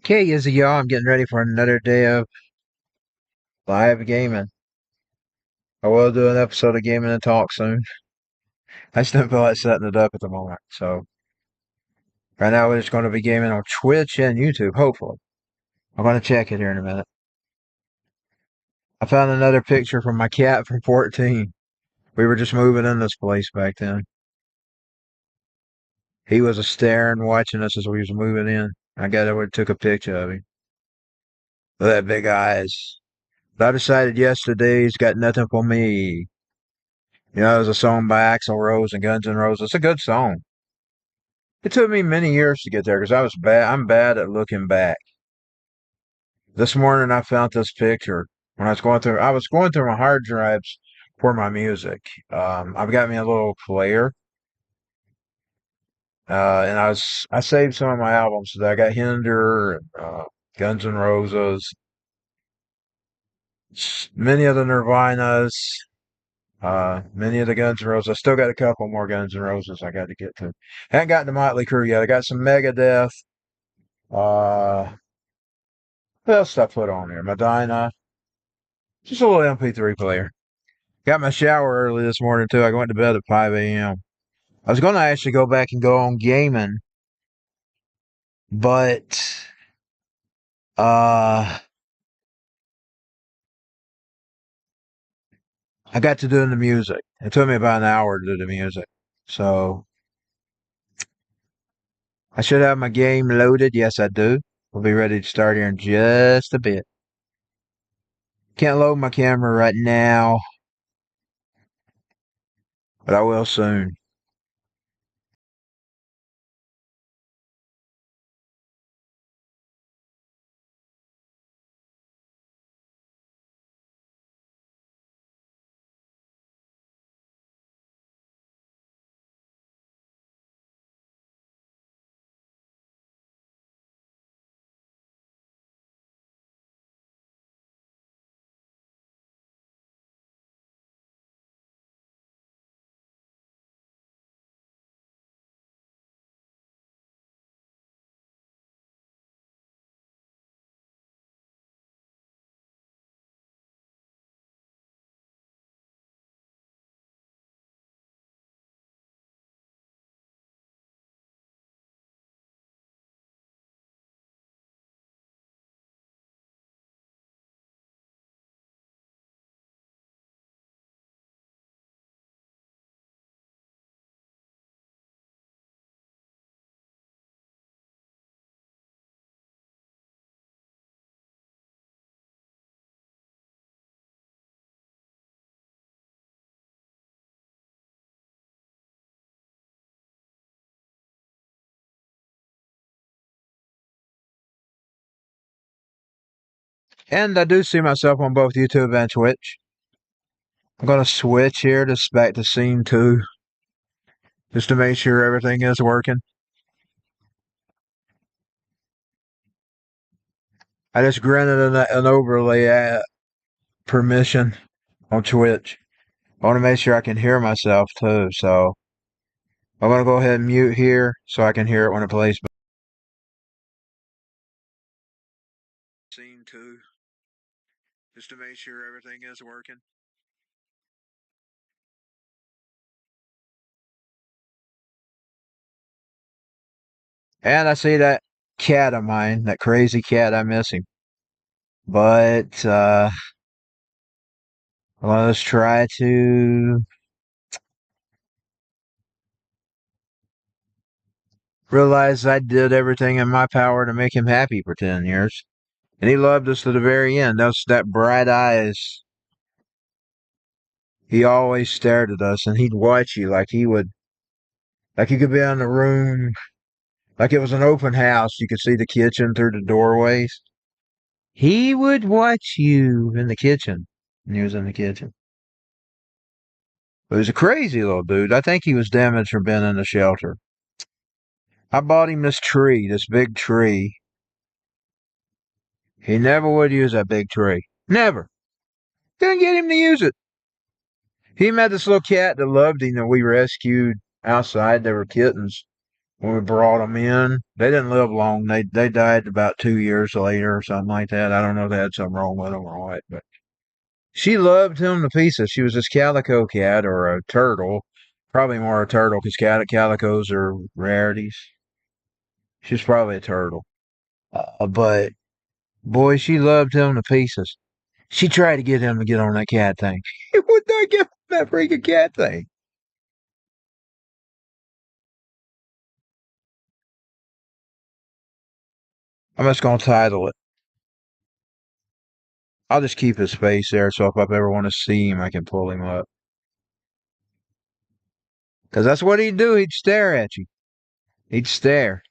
Okay, Izzy, y'all, I'm getting ready for another day of live gaming. I will do an episode of Gaming and Talk soon. I just don't feel like setting it up at the moment. So, right now, we're just going to be gaming on Twitch and YouTube, hopefully. I'm going to check it here in a minute. I found another picture from my cat from 14. We were just moving in this place back then. He was staring, watching us as we was moving in. I got over and took a picture of him. With that big eyes. But I decided yesterday he's got nothing for me. You know, it was a song by Axl Rose and Guns N' Roses. It's a good song. It took me many years to get there because I was bad. I'm bad at looking back. This morning I found this picture when I was going through my hard drives for my music. I've got me a little player, and I saved some of my albums. So I got Hinder, and, Guns N' Roses, many of the Nirvanas, many of the Guns N' Roses. I still got a couple more Guns N' Roses I got to get to. Haven't gotten to Motley Crue yet. I got some Megadeth. Uh, what else did I put on there? Medina. Just a little MP3 player. Got my shower early this morning too. I went to bed at 5 a.m. I was going to actually go back and go on gaming, but uh, I got to doing the music. It took me about an hour to do the music, so I should have my game loaded. Yes, I do. We'll be ready to start here in just a bit. Can't load my camera right now, but I will soon. And I do see myself on both YouTube and Twitch. I'm gonna switch here to back to scene 2 just to make sure everything is working. I just granted an overlay permission on Twitch. I want to make sure I can hear myself too, so I'm going to go ahead and mute here so I can hear it when it plays. Scene 2, just to make sure everything is working. And I see that cat of mine, that crazy cat, I miss him. But let's try to realize I did everything in my power to make him happy for 10 years. And he loved us to the very end. That bright eyes. He always stared at us and he'd watch you like you could be in the room, like it was an open house. You could see the kitchen through the doorways. He would watch you in the kitchen. And he was in the kitchen. But he was a crazy little dude. I think he was damaged from being in the shelter. I bought him this tree, this big tree. He never would use that big tree. Never. Couldn't get him to use it. He met this little cat that loved him that we rescued outside. They were kittens. when we brought them in. They didn't live long. They died about 2 years later or something like that. I don't know if they had something wrong with them or what, but she loved him to pieces. She was this calico cat or a turtle, probably more a turtle because calicos are rarities. She's probably a turtle, but boy, she loved him to pieces. She tried to get him to get on that cat thing. He would not get on that freaking cat thing. I'm just gonna title it. I'll just keep his face there, so if I ever want to see him, I can pull him up. Because that's what he'd do. He'd stare at you. He'd stare.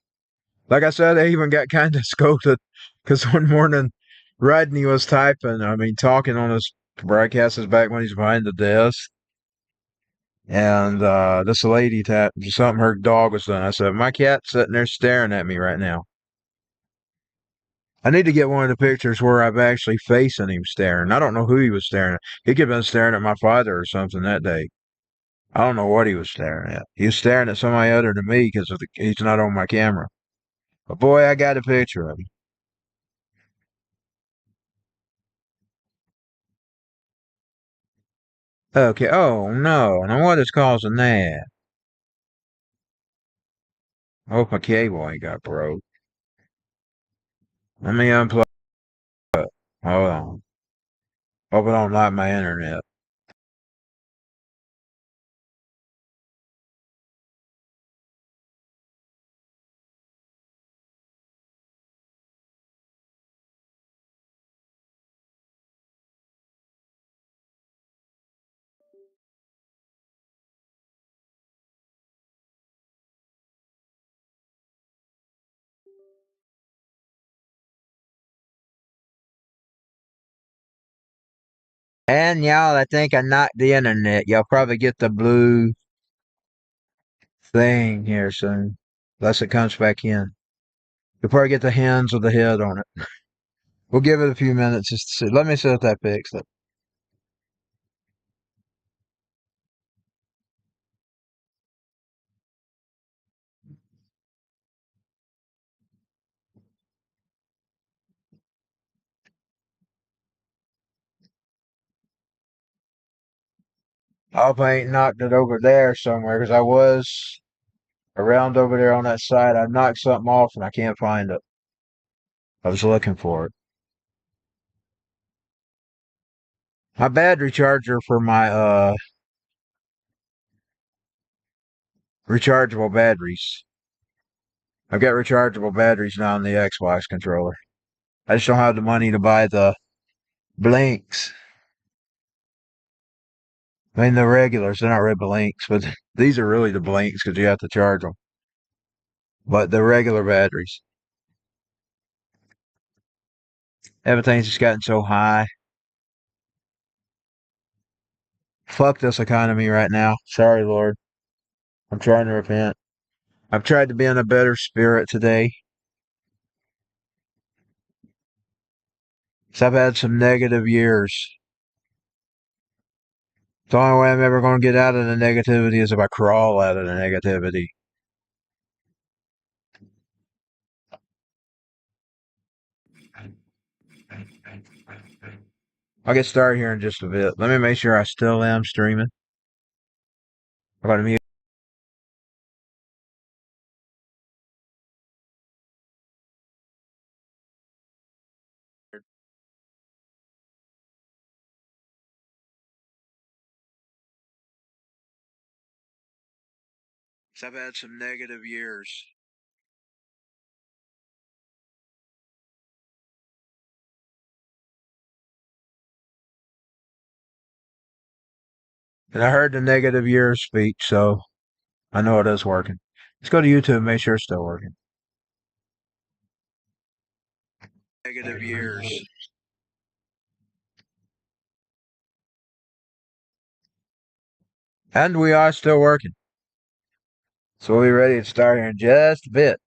Like I said, I even got kind of scolded because one morning, Rodney was typing, talking on his broadcast is back when he's behind the desk. And this lady tapped something her dog was doing. I said, my cat's sitting there staring at me right now. I need to get one of the pictures where I'm actually facing him staring. I don't know who he was staring at. He could have been staring at my father or something that day. I don't know what he was staring at. He was staring at somebody other than me because he's not on my camera. But boy, I got a picture of him. Okay. Oh no. Now what is causing that? I hope my cable ain't got broke. Let me unplug it. Hold on. Hope I don't like my internet. And y'all, I think I knocked the internet. Y'all probably get the blue thing here soon. Unless it comes back in. You'll probably get the hands or the head on it. We'll give it a few minutes just to see. Let me see if that fixed it. I hope I ain't knocked it over there somewhere because I was around over there on that side. I knocked something off and I can't find it. I was looking for it. My battery charger for my rechargeable batteries. I've got rechargeable batteries now on the Xbox controller. I just don't have the money to buy the blinks. I mean the regulars, they're not really blinks, but these are really the blinks because you have to charge them. But the regular batteries, everything's just gotten so high. Fuck this economy right now. Sorry, Lord. I'm trying to repent. I've tried to be in a better spirit today. So I've had some negative years. The only way I'm ever going to get out of the negativity is if I crawl out of the negativity. I'll get started here in just a bit. Let me make sure I still am streaming. I'm going to mute. So I've had some negative years. And I heard the negative years speech, so I know it is working. Let's go to YouTube and make sure it's still working. Negative years. And we are still working. So we'll be ready to start here in just a bit.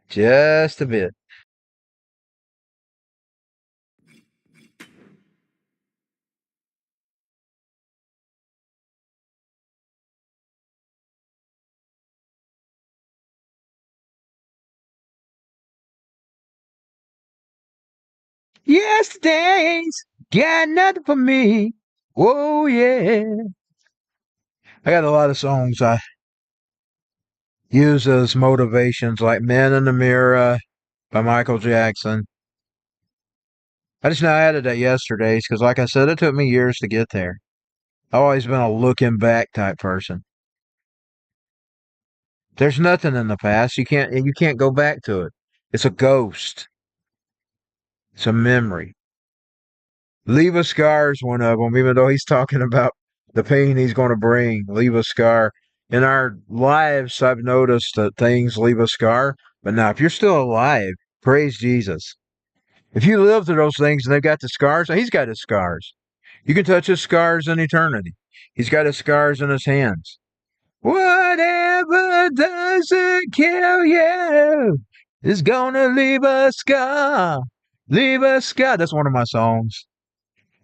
Just a bit. Yesterday's got nothing for me. Oh, yeah. I got a lot of songs I use as motivations, like Man in the Mirror by Michael Jackson. I just now added that yesterday's because, like I said, it took me years to get there. I've always been a looking back type person. There's nothing in the past. You can't go back to it. It's a ghost. It's a memory. Leave a scar is one of them, even though he's talking about the pain he's going to bring. Leave a scar. In our lives, I've noticed that things leave a scar. But now, if you're still alive, praise Jesus. If you live through those things and they've got the scars, he's got his scars. You can touch his scars in eternity. He's got his scars in his hands. Whatever doesn't kill you is gonna leave a scar. Leave a scar. That's one of my songs.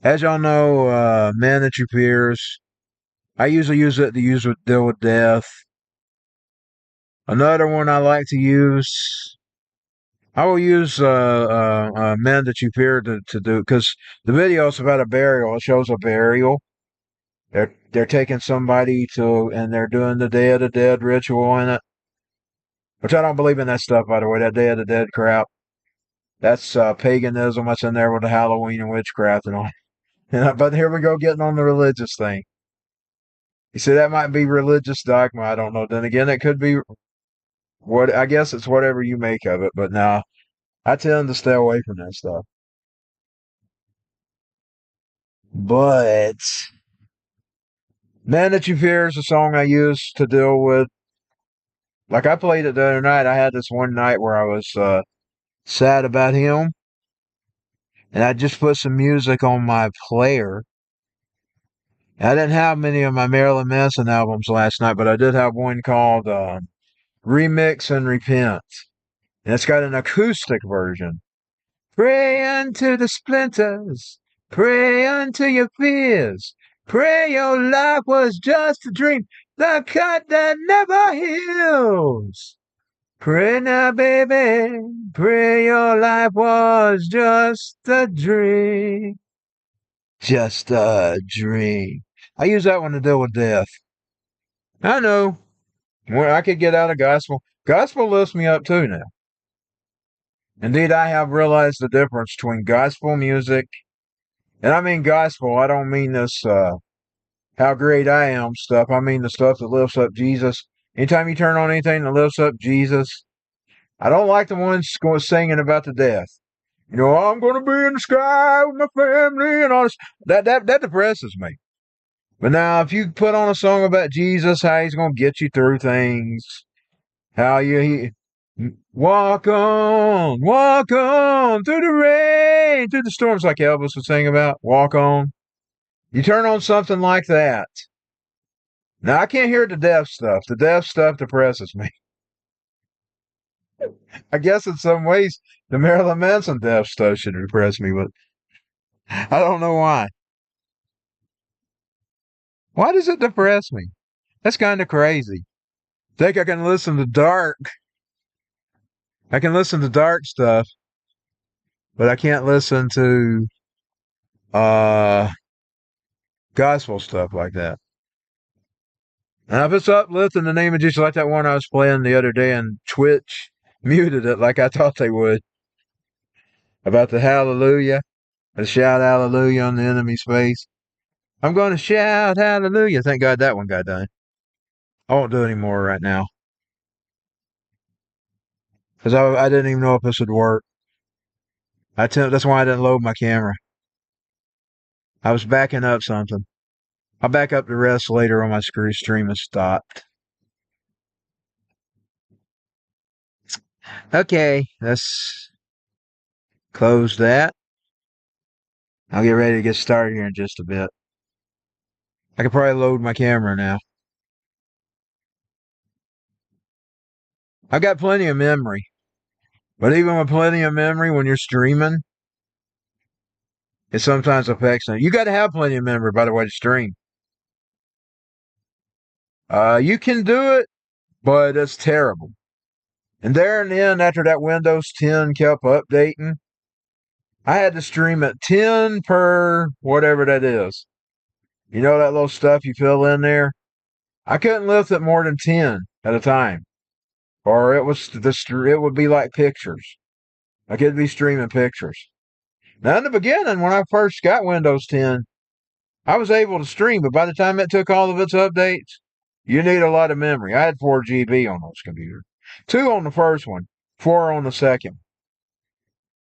As y'all know, Man That You Fears. I usually use it to deal with death. Another one I like to use. I will use Men That You Fear to do, because the video is about a burial. It shows a burial. They're taking somebody to, and they're doing the Day of the Dead ritual in it. Which I don't believe in that stuff, by the way. That Day of the Dead crap. That's paganism. That's in there with the Halloween and witchcraft and all. But here we go, getting on the religious thing. You see, that might be religious dogma. I don't know. Then again, it could be what, I guess it's whatever you make of it. But now, I tend to stay away from that stuff. But Man That You Fear is a song I use to deal with. Like, I played it the other night. I had this one night where I was sad about him, and I just put some music on my player. I didn't have many of my Marilyn Manson albums last night, but I did have one called Remix and Repent. And it's got an acoustic version. Pray unto the splinters, pray unto your fears, pray your life was just a dream, the cut that never heals. Pray now, baby, pray your life was just a dream. Just a dream. I use that one to deal with death. I know. When I could get out of gospel. Gospel lifts me up too now. Indeed, I have realized the difference between gospel music, and I mean gospel. I don't mean this how great I am stuff. I mean the stuff that lifts up Jesus. Anytime you turn on anything that lifts up Jesus, I don't like the ones singing about the death. You know, I'm going to be in the sky with my family and all this. That depresses me. But now, if you put on a song about Jesus, how he's going to get you through things, how walk on through the rain, through the storms, like Elvis was singing about, walk on. You turn on something like that. Now, I can't hear the death stuff. The death stuff depresses me. I guess in some ways, the Marilyn Manson death stuff should depress me, but I don't know why. Why does it depress me? That's kind of crazy. Think I can listen to dark. I can listen to dark stuff, but I can't listen to uh gospel stuff like that. And if it's uplifting the name of Jesus, like that one I was playing the other day, and Twitch muted it like I thought they would, about the hallelujah, and shout hallelujah on the enemy's face. I'm going to shout hallelujah. Thank God that one got done. I won't do it anymore right now. Because I didn't even know if this would work. That's why I didn't load my camera. I was backing up something. I'll back up the rest later when my stream is stopped. Okay, let's close that. I'll get ready to get started here in just a bit. I could probably load my camera now. I've got plenty of memory. But even with plenty of memory, when you're streaming, it sometimes affects it. You got to have plenty of memory, by the way, to stream. You can do it, but it's terrible. And there and then, after that Windows 10 kept updating, I had to stream at 10 per whatever that is. You know that little stuff you fill in there? I couldn't lift it more than 10 at a time. Or it would be like pictures. I could be streaming pictures. Now in the beginning, when I first got Windows 10, I was able to stream, but by the time it took all of its updates, you need a lot of memory. I had 4 GB on those computers. 2 on the first one, 4 on the second.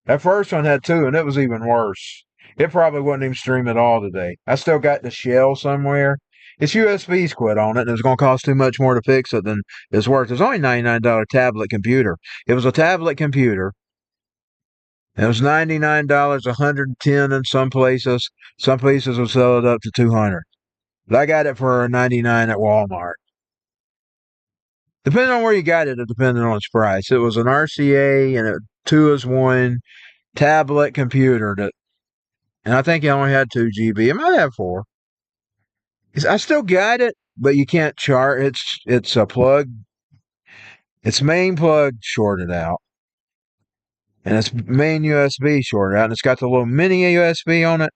That first one had 2, and it was even worse. It probably wouldn't even stream at all today. I still got the shell somewhere. Its USBs quit on it, and it was going to cost too much more to fix it than it's worth. It was only $99 tablet computer. It was a tablet computer. It was $99, $110 in some places. Some places will sell it up to $200. But I got it for $99 at Walmart. Depending on where you got it, it depended on its price. It was an RCA and a 2-as-1 tablet computer and I think it only had 2 GB. It might have 4. I still got it, but you can't charge. It's a plug. Its main plug shorted out, and its main USB shorted out, and it's got the little mini USB on it,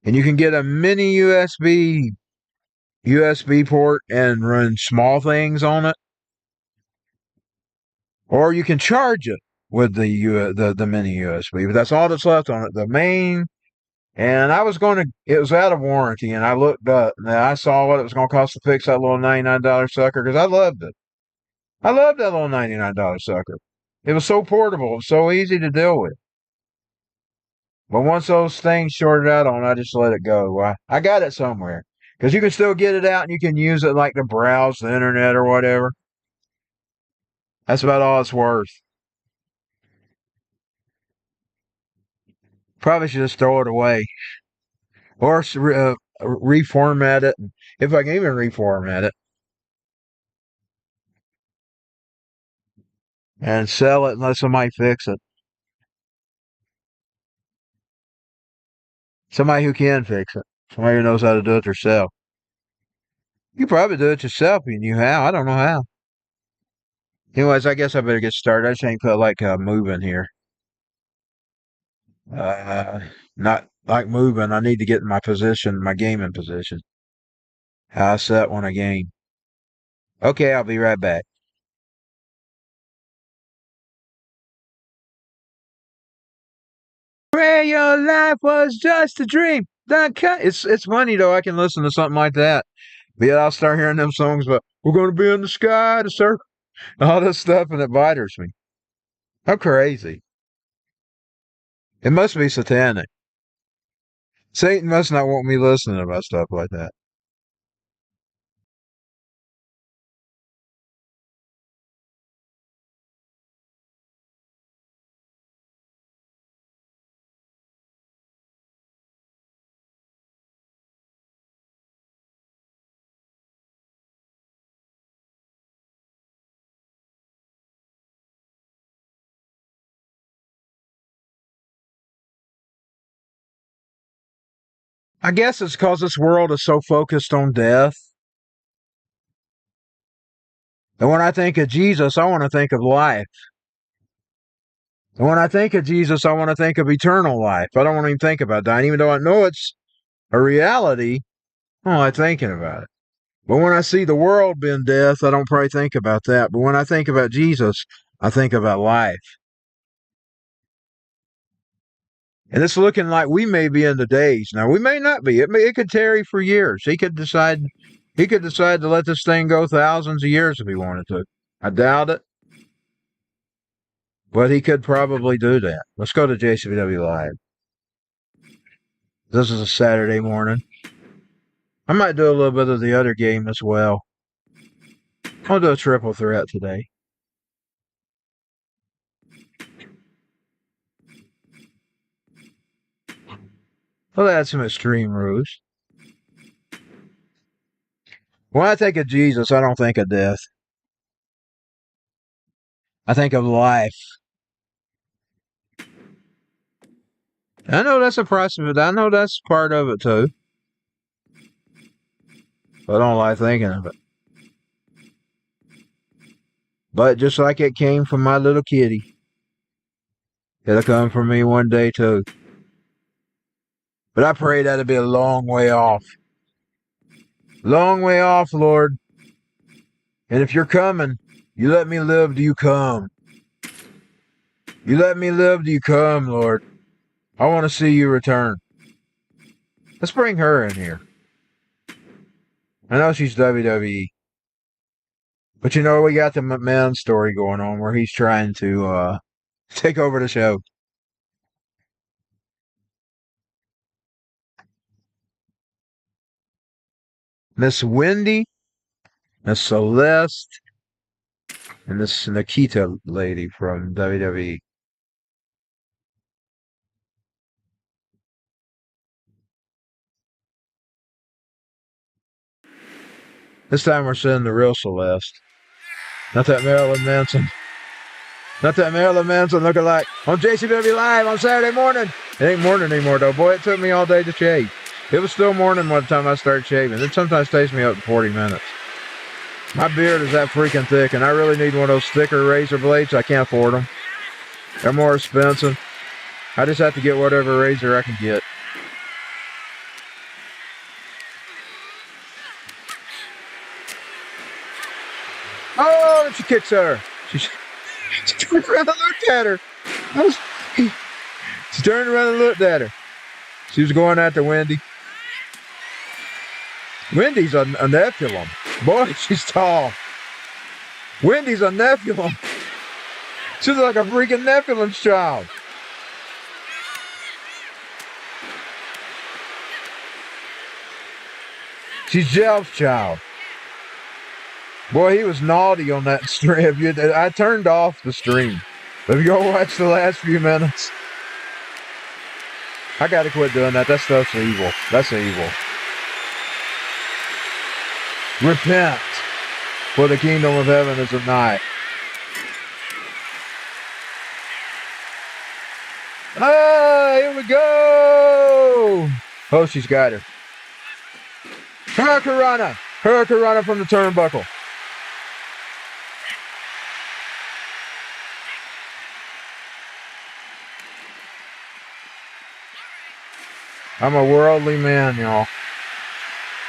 and you can get a mini USB port and run small things on it, or you can charge it with the mini USB. But that's all that's left on it. The main. And it was out of warranty, and I looked up, and I saw what it was going to cost to fix that little $99 sucker, because I loved it. I loved that little $99 sucker. It was so portable, it was so easy to deal with. But once those things shorted out on it, I just let it go. I got it somewhere, because you can still get it out, and you can use it like to browse the internet or whatever. That's about all it's worth. Probably should just throw it away. Or reformat it, if I can even reformat it, and sell it and let somebody fix it. Somebody who can fix it. Somebody who knows how to do it themselves. You probably do it yourself if you knew how. I don't know how. Anyways, I guess I better get started. I just ain't felt like moving here. Not like moving. I need to get in my position, my gaming position. How I set when I game. Okay, I'll be right back. Pray your life was just a dream. It's funny though. I can listen to something like that. But yeah, I'll start hearing them songs about we're going to be in the sky to surf, all this stuff, and it bothers me. How crazy! It must be satanic. Satan must not want me listening about stuff like that. I guess it's because this world is so focused on death. And when I think of Jesus, I want to think of life. And when I think of Jesus, I want to think of eternal life. I don't want to even think about dying, even though I know it's a reality. I don't like thinking about it. But when I see the world being death, I don't probably think about that. But when I think about Jesus, I think about life. And it's looking like we may be in the days. Now, we may not be. It could tarry for years. He could decide to let this thing go thousands of years if he wanted to. I doubt it. But he could probably do that. Let's go to JCBW Live. This is a Saturday morning. I might do a little bit of the other game as well. I'll do a triple threat today. Well, that's some extreme rules. When I think of Jesus, I don't think of death. I think of life. I know that's a process. I know that's part of it too. But I don't like thinking of it. But just like it came from my little kitty. It'll come for me one day too. But I pray that'll be a long way off. Long way off, Lord. And if you're coming, you let me live, do you come? You let me live, do you come, Lord? I want to see you return. Let's bring her in here. I know she's WWE. But you know, we got the McMahon story going on where he's trying to take over the show. Miss Wendy, Miss Celeste, and this Nikita lady from WWE. This time we're seeing the real Celeste. Not that Marilyn Manson. Not that Marilyn Manson looking like on JCBW Live on Saturday morning. It ain't morning anymore, though. Boy, it took me all day to shave. It was still morning by the time I started shaving. It sometimes takes me up to 40 minutes. My beard is that freaking thick, and I really need one of those thicker razor blades. I can't afford them. They're more expensive. I just have to get whatever razor I can get. Oh, she kicks her. She turned around and looked at her. She turned around and looked at her. She was going after Wendy. Wendy's a Nephilim. Boy, she's tall. Wendy's a Nephilim. She's like a freaking Nephilim's child. She's Jeff's child. Boy, he was naughty on that stream. I turned off the stream. But if you go watch the last few minutes, I gotta quit doing that. That stuff's evil. That's evil. Repent, for the kingdom of heaven is at night. Ah, here we go. Oh, she's got her. Hurricanrana. Hurricanrana from the turnbuckle. I'm a worldly man, y'all.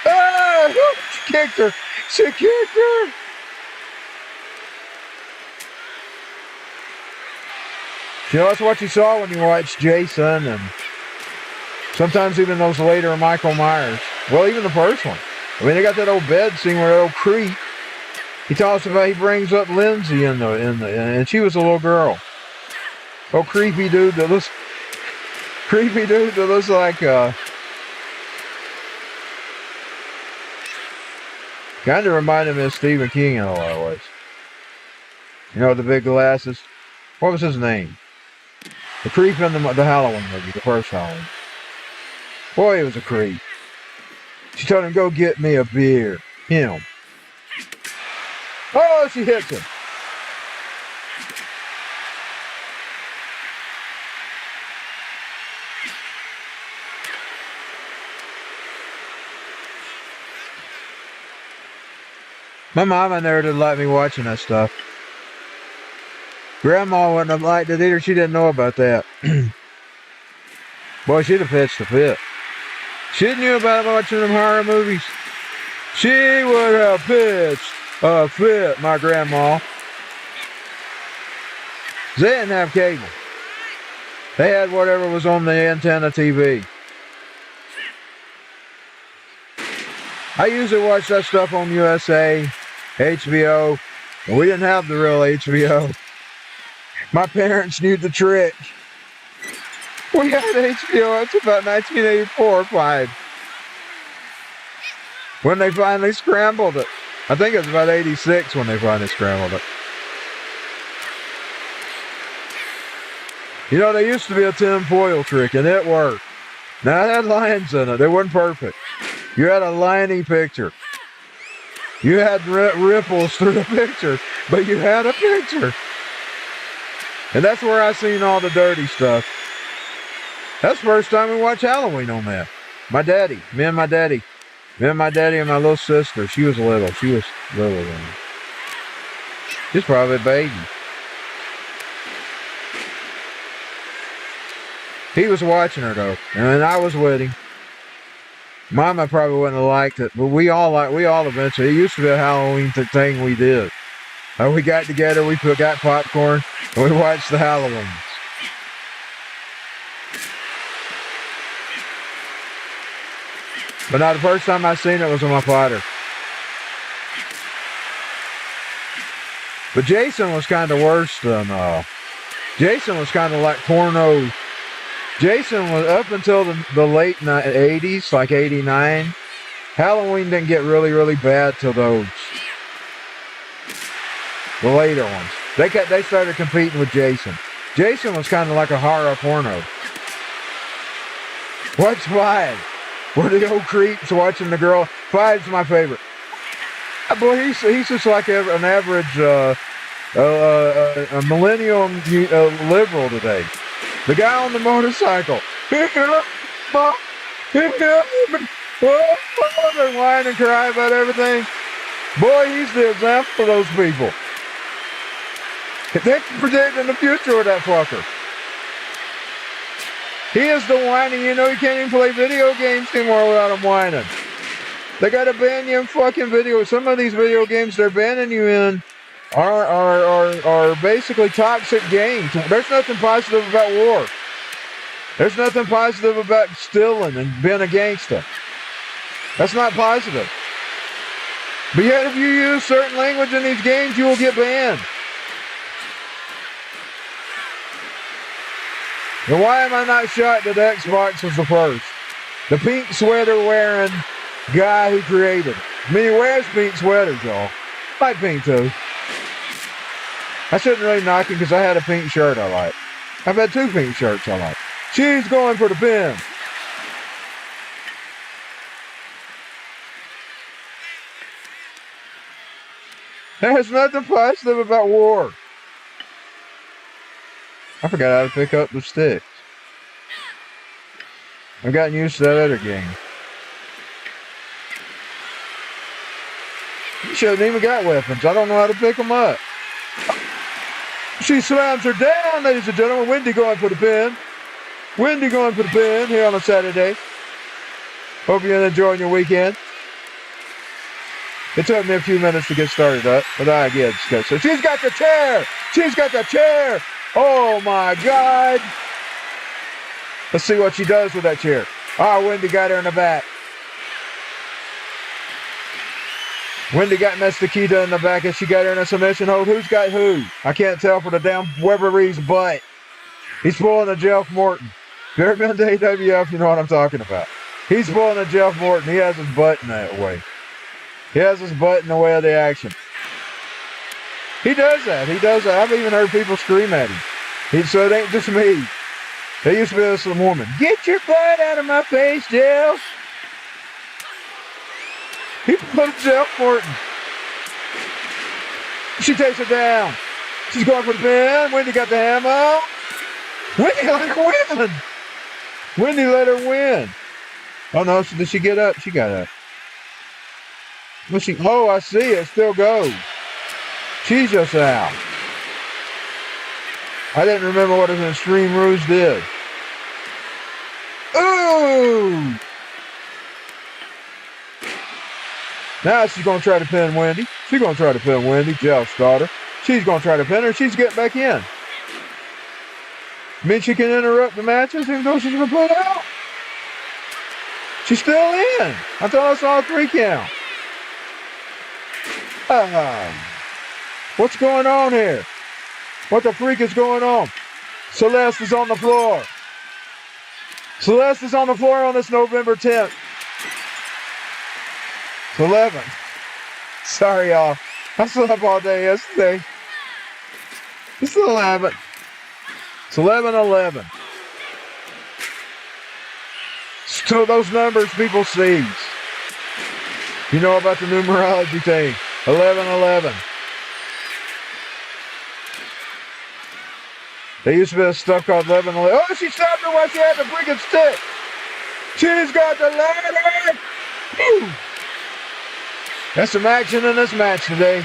Ah! She kicked her. She kicked her. You know, that's what you saw when you watched Jason and sometimes even those later Michael Myers. Well, even the first one. I mean, they got that old bed scene where that old creep. He talks about, he brings up Lindsay and she was a little girl. Oh, creepy dude that looks like kind of reminded me of Stephen King in a lot of ways. You know, the big glasses. What was his name? The creep in the Halloween movie, the first Halloween. Boy, he was a creep. She told him, go get me a beer. Him. Oh, she hits him. My mama never did like me watching that stuff. Grandma wouldn't have liked it either. She didn't know about that. Boy, she'd have pitched a fit. She knew about watching them horror movies. She would have pitched a fit, my grandma. They didn't have cable. They had whatever was on the antenna TV. I usually watch that stuff on USA, HBO, and we didn't have the real HBO. My parents knew the trick. We had HBO up to about 1984 or 5. When they finally scrambled it. I think it was about 86 when they finally scrambled it. You know, there used to be a tinfoil trick, and it worked. Now, it had lines in it. It wasn't perfect. You had a liney picture. You had ripples through the picture, but you had a picture. And that's where I seen all the dirty stuff. That's the first time we watched Halloween on that. Me and my daddy and my little sister. She was little. She was little then. She's probably a baby. He was watching her though, and I was with him. Mama probably wouldn't have liked it, but we all eventually. It used to be a Halloween thing we did. We got together, we got popcorn, and we watched the Halloween. But now the first time I seen it was with my father. But Jason was kind of worse than, Jason was kind of like porno. Jason was up until the late 80s, like 89. Halloween didn't get really, really bad till those. The later ones. They started competing with Jason. Jason was kind of like a horror porno. What's Five? Where the old creeps watching the girl. Five's my favorite. Boy, he's just like an average a millennium liberal today. The guy on the motorcycle. They whine and cry about everything. Boy, he's the example for those people. They're predicting the future with that fucker. He is the whining. You know, you can't even play video games anymore without him whining. They got to ban you in fucking video. Some of these video games they're banning you in are basically toxic games. There's nothing positive about war. There's nothing positive about stealing and being a gangster. That's not positive. But yet, if you use certain language in these games, you will get banned. And why am I not shocked that Xbox was the first? The pink sweater wearing guy who created it. I mean, he wears pink sweaters, y'all. I like pink too. I shouldn't really knock him because I had a pink shirt I like. I've had 2 pink shirts I like. She's going for the pin. There's nothing positive about war. I forgot how to pick up the sticks. I've gotten used to that other game. You shouldn't even got weapons. I don't know how to pick them up. She slams her down, ladies and gentlemen. Wendy going for the pin. Wendy going for the pin here on a Saturday. Hope you're enjoying your weekend. It took me a few minutes to get started up, but I get it. So she's got the chair. She's got the chair. Oh my God. Let's see what she does with that chair. Wendy got her in the back. Wendy got Miss Nikita in the back and she got her in a submission hold. Who's got who? I can't tell for the damn Weber's butt. He's pulling a Jeff Morton. If you've ever been to AWF, you know what I'm talking about. He's pulling a Jeff Morton. He has his butt in that way. He has his butt in the way of the action. He does that. He does that. I've even heard people scream at him. So it ain't just me. They used to be this woman. Get your butt out of my face, Jeff. He put Jeff Morton. She takes it down. She's going for the pin. Wendy got the hammer. Wendy let her win. Wendy let her win. Oh no, did she get up? She got up. Oh, I see it. Still goes. She's just out. I didn't remember what an Extreme Rouge did. Ooh! Now she's going to try to pin Wendy. She's going to try to pin Wendy, Jeff's daughter. She's going to try to pin her. She's getting back in. Means she can interrupt the matches even though she's going to put out. She's still in. I thought I saw a 3 count. What's going on here? What the freak is going on? Celeste is on the floor. Celeste is on the floor on this November 10th. It's 11. Sorry, y'all. I slept all day yesterday. It's 11. It's 11-11. So those numbers people see. You know about the numerology thing. 11-11. There used to be a stuff called 11-11. Oh, she stopped her while she had the freaking stick. She's got the ladder. Whew. That's some action in this match today.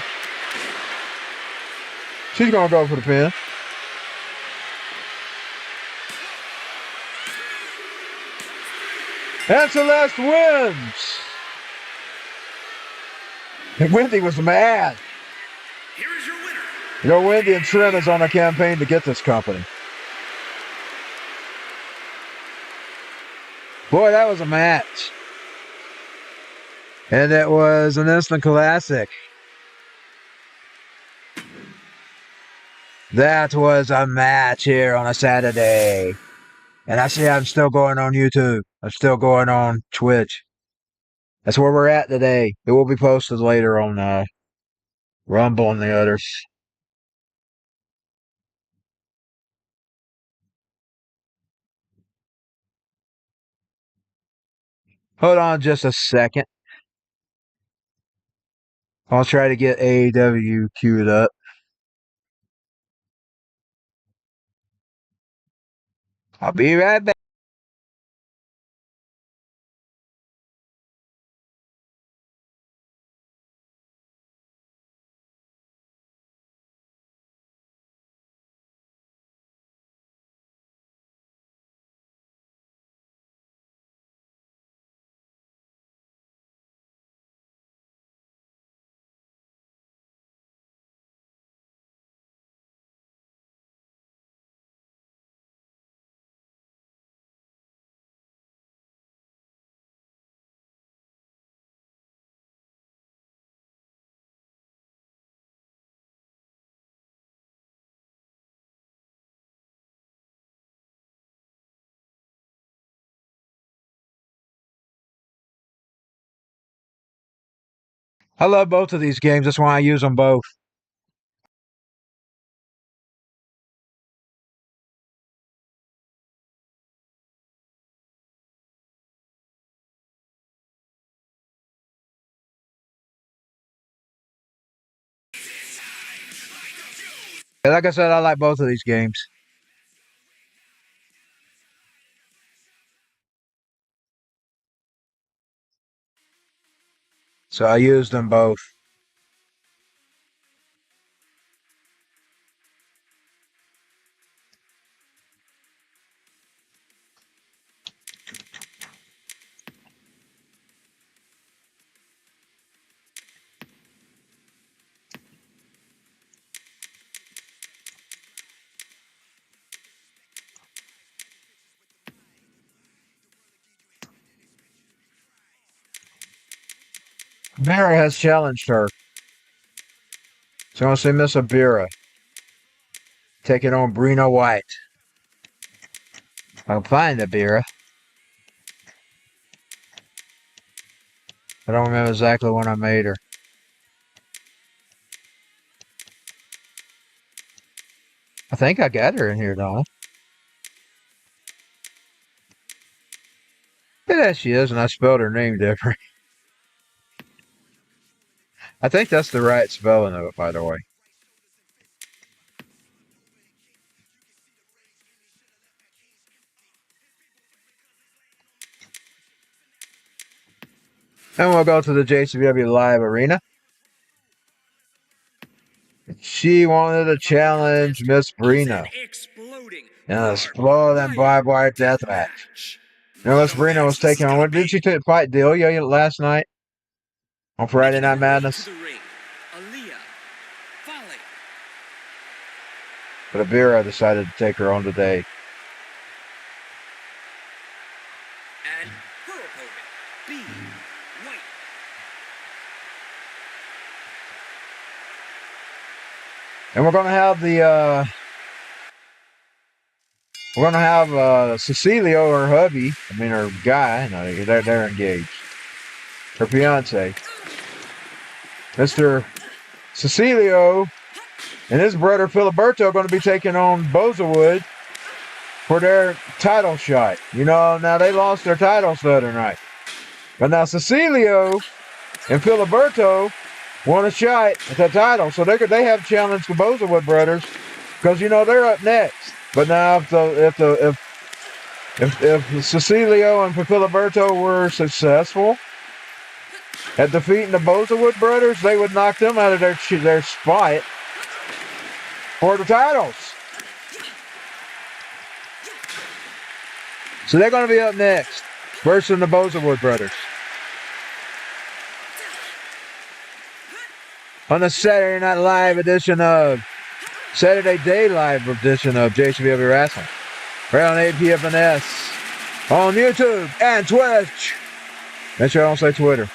She's going to go for the pin. And Celeste wins. And Wendy was mad. Here is your winner. You know, Wendy and Trent is on a campaign to get this company. Boy, that was a match. And it was an instant classic. That was a match here on a Saturday. And I see I'm still going on YouTube. I'm still going on Twitch. That's where we're at today. It will be posted later on Rumble and the others. Hold on just a second. I'll try to get AEW queued up. I'll be right back. I love both of these games. That's why I use them both. And like I said, I like both of these games. So I use them both. Vera has challenged her. So I'm going to say Miss Abira taking on Brina White. I'll find Abira. I don't remember exactly when I made her. I think I got her in here, don't I? Yeah, there she is, and I spelled her name different. I think that's the right spelling of it, by the way. And we'll go to the JCBW Live Arena. She wanted to challenge Miss Brina in a exploding barbed wire death match. You know, Miss Brina was taking on. Did she fight Delia last night on Friday Night Madness? But Abira decided to take her on today. And her opponent, B. White. And we're gonna have Cecilio, her hubby, her guy, no, they're engaged. Her fiance. Mr. Cecilio and his brother Filiberto are going to be taking on Bozawood for their title shot. You know, now they lost their titles the other night. But now Cecilio and Filiberto want a shot at the title. So they have challenged the Bozawood brothers because, you know, they're up next. But now if Cecilio and Filiberto were successful at defeating the Bozawood brothers, they would knock them out of their spot for the titles. So they're going to be up next. versus the Bozawood brothers. On the Saturday Night Live edition of Saturday Day Live edition of JCBW Wrestling. Right on apfns on YouTube and Twitch. Make sure I don't say Twitter.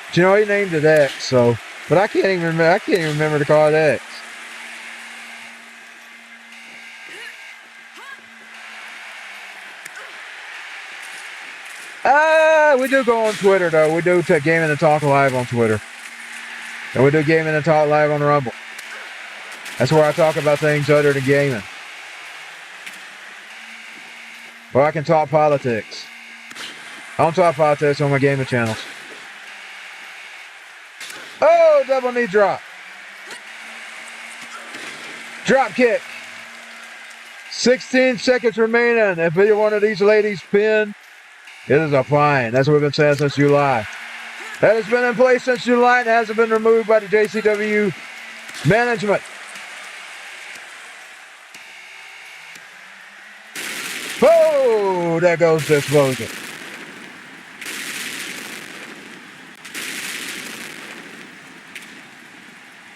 But you know, he named it X, so but I can't even remember to call it X. We do go on Twitter, though. We do Gaming and Talk Live on Twitter. And we do Gaming and Talk Live on Rumble. That's where I talk about things other than gaming. Or I can talk politics. I don't talk politics on my gaming channels. Oh, double knee drop. Drop kick. 16 seconds remaining. If either one of these ladies pin, it is a fine. That's what we've been saying since July. That has been in place since July and hasn't been removed by the JCW management. Oh, there goes the explosion.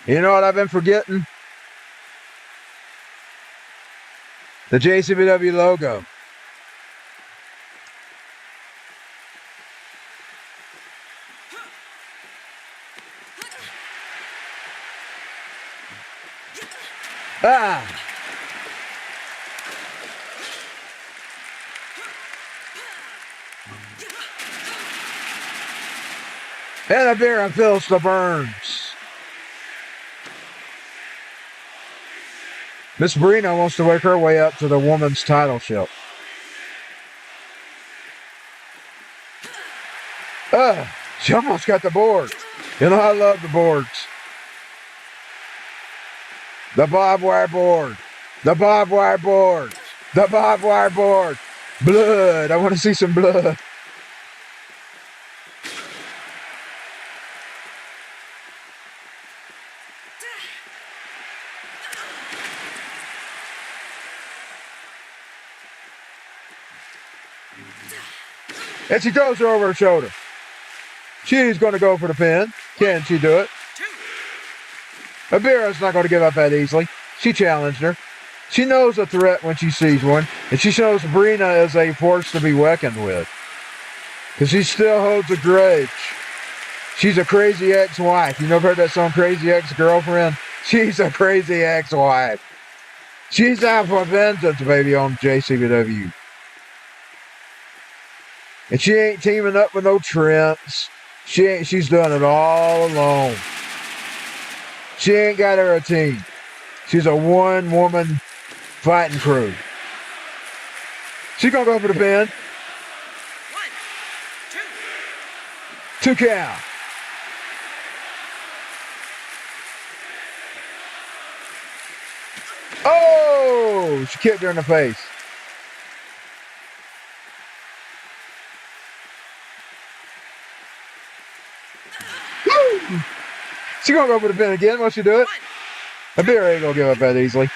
You know what I've been forgetting? The JCBW logo. And a beer and fills the burns. Miss Brina wants to work her way up to the woman's title ship. She almost got the board. You know, I love the boards. The barbed wire board. The barbed wire board. The barbed wire board. Blood. I want to see some blood. And she throws her over her shoulder. She's going to go for the pin. Can she do it? Abira's not going to give up that easily. She challenged her. She knows a threat when she sees one. And she shows Brina is a force to be reckoned with. Because she still holds a grudge. She's a crazy ex-wife. You never heard that song, Crazy Ex-Girlfriend? She's a crazy ex-wife. She's out for vengeance, baby, on JCBW. And she ain't teaming up with no Trents. She's doing it all alone. She ain't got her a team. She's a one-woman fighting crew. She's going to go for the pin. 1, 2. 2 count. Oh! She kicked her in the face. She's going to go for the pin again. Won't she do it? Abira ain't going to give up that easily.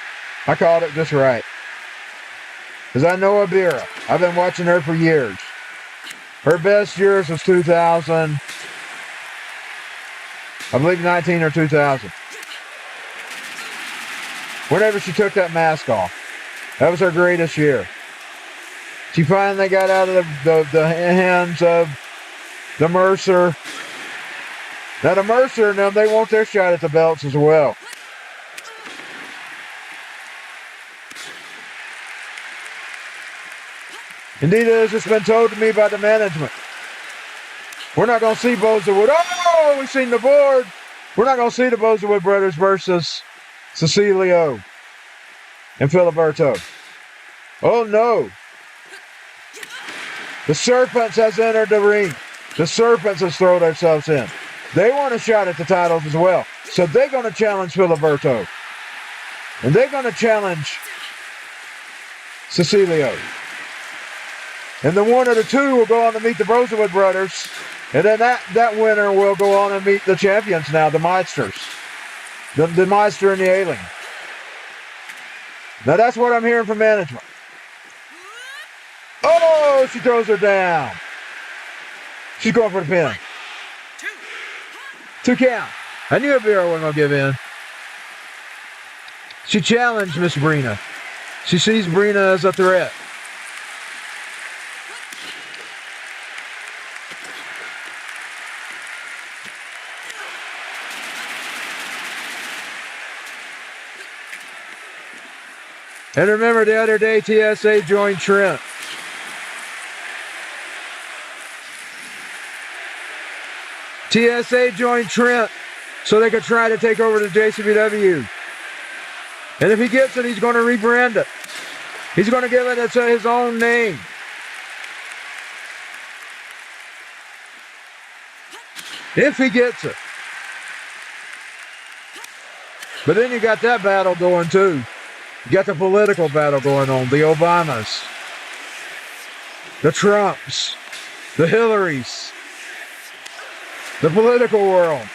I called it just right. Because I know Abira. I've been watching her for years. Her best years was 2000. I believe 19 or 2000. Whenever she took that mask off. That was her greatest year. She finally got out of the hands of the Mercer. Now the Mercer and them, they want their shot at the belts as well. Indeed, it has just been told to me by the management. We're not going to see Bozawood. Oh, we've seen the board. We're not going to see the Bozawood brothers versus Cecilio and Filiberto. Oh, no. The Serpents has entered the ring. The Serpents has thrown themselves in. They want a shot at the titles as well. So they're going to challenge Filiberto. And they're going to challenge Cecilio. And the one of the two will go on to meet the Bozawood brothers. And then that winner will go on and meet the champions now, the Meisters. The Meister and the Alien. Now that's what I'm hearing from management. Oh, she throws her down. She's going for the pin. 2 count. I knew Vera wasn't going to give in. She challenged Miss Brina. She sees Brina as a threat. And remember, the other day, TSA joined Trent. TSA joined Trent so they could try to take over the JCBW. And if he gets it, he's going to rebrand it. He's going to give it his own name. If he gets it. But then you got that battle going too. You got the political battle going on. The Obamas. The Trumps. The Hillarys. The political world.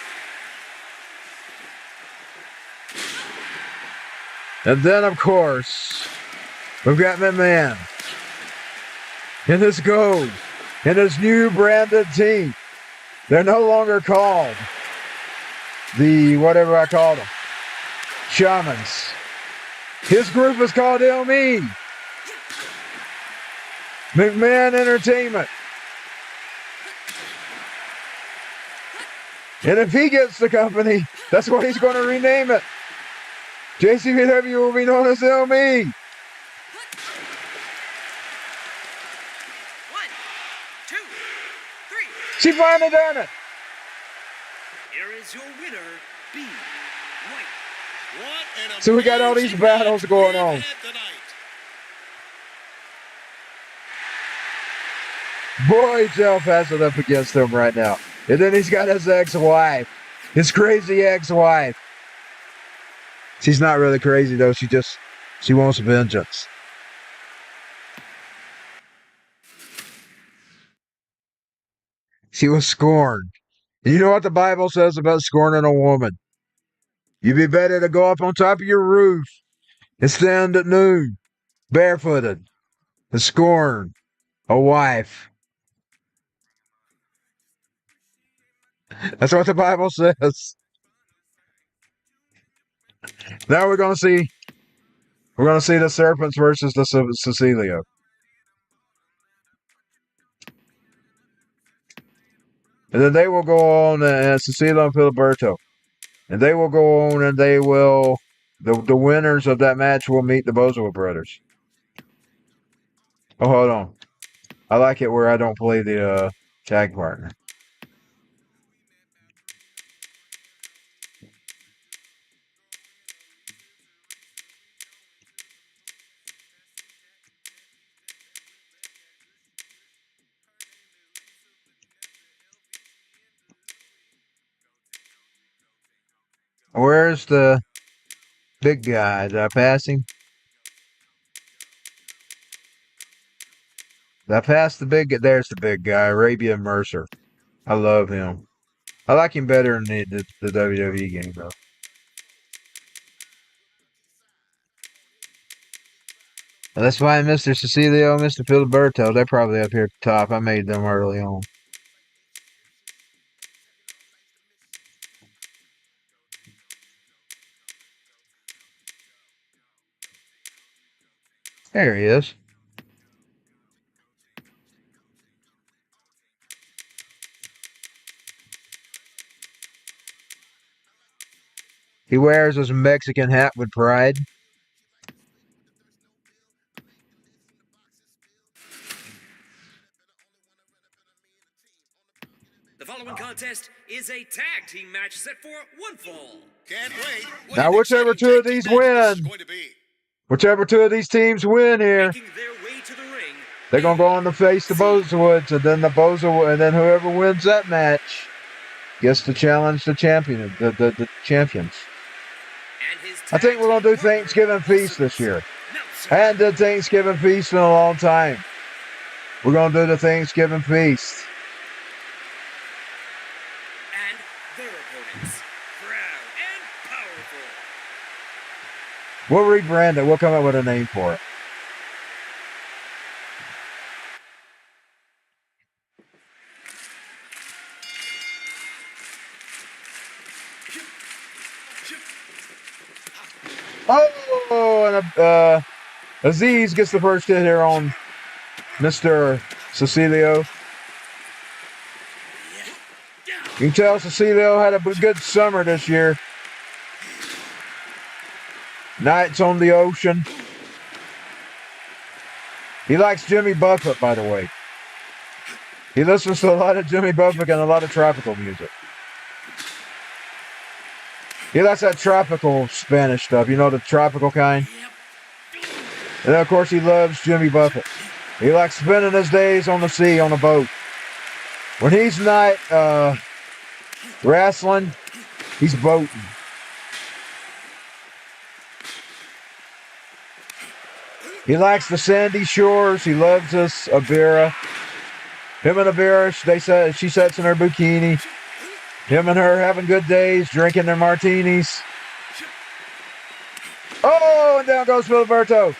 And then, of course, we've got McMahon in his gold, in his new branded team. They're no longer called the, whatever I call them, Shamans. His group is called LME. McMahon Entertainment. And if he gets the company, that's what he's going to rename it. JCBW will be known as LME. 1, 2, 3. She finally done it. Here is your winner, B. White. What an So we got all these amazing battles match going we've on. had tonight. Boy, Jeff has it up against him right now. And then he's got his ex-wife. His crazy ex-wife. She's not really crazy, though. She wants vengeance. She was scorned. And you know what the Bible says about scorning a woman? You'd be better to go up on top of your roof and stand at noon, barefooted, and scorn a wife. That's what the Bible says. Now we're gonna see the Serpents versus the Cecilia. And then they will go on, Cecilia and Filiberto. And they will go on and they will, the winners of that match will meet the Bozo brothers. Oh, hold on. I like it where I don't play the tag partner. Where's the big guy? Did I pass him? Did I pass the big guy? There's the big guy, Arabian Mercer. I love him. I like him better in the WWE game, though. And let's find Mr. Cecilio and Mr. Filiberto. They're probably up here at the top. I made them early on. There he is. He wears his Mexican hat with pride. The following contest is a tag team match set for one fall. Can't wait. What Now, an whichever exciting two of tag team these match this is win, going to be. whichever two of these teams win here, Making their way to the ring. they're gonna go on to face the Bozowoods, and then whoever wins that match gets to challenge the champion, the champions. And his I think we're gonna do Thanksgiving feast this year. I hadn't done Thanksgiving feast in a long time. We're gonna do the Thanksgiving feast. And their opponents, proud and powerful. We'll rebrand it. We'll come up with a name for it. Oh, and Aziz gets the first hit here on Mr. Cecilio. You can tell Cecilio had a good summer this year. Nights on the ocean. He likes Jimmy Buffett, by the way. He listens to a lot of Jimmy Buffett and a lot of tropical music. He likes that tropical Spanish stuff, you know, the tropical kind. And then, of course, he loves Jimmy Buffett. He likes spending his days on the sea on a boat. When he's not wrestling, he's boating. He likes the sandy shores. He loves his Abira. Him and Abira, she sits in her bikini. Him and her having good days, drinking their martinis. Oh, and down goes Filiberto.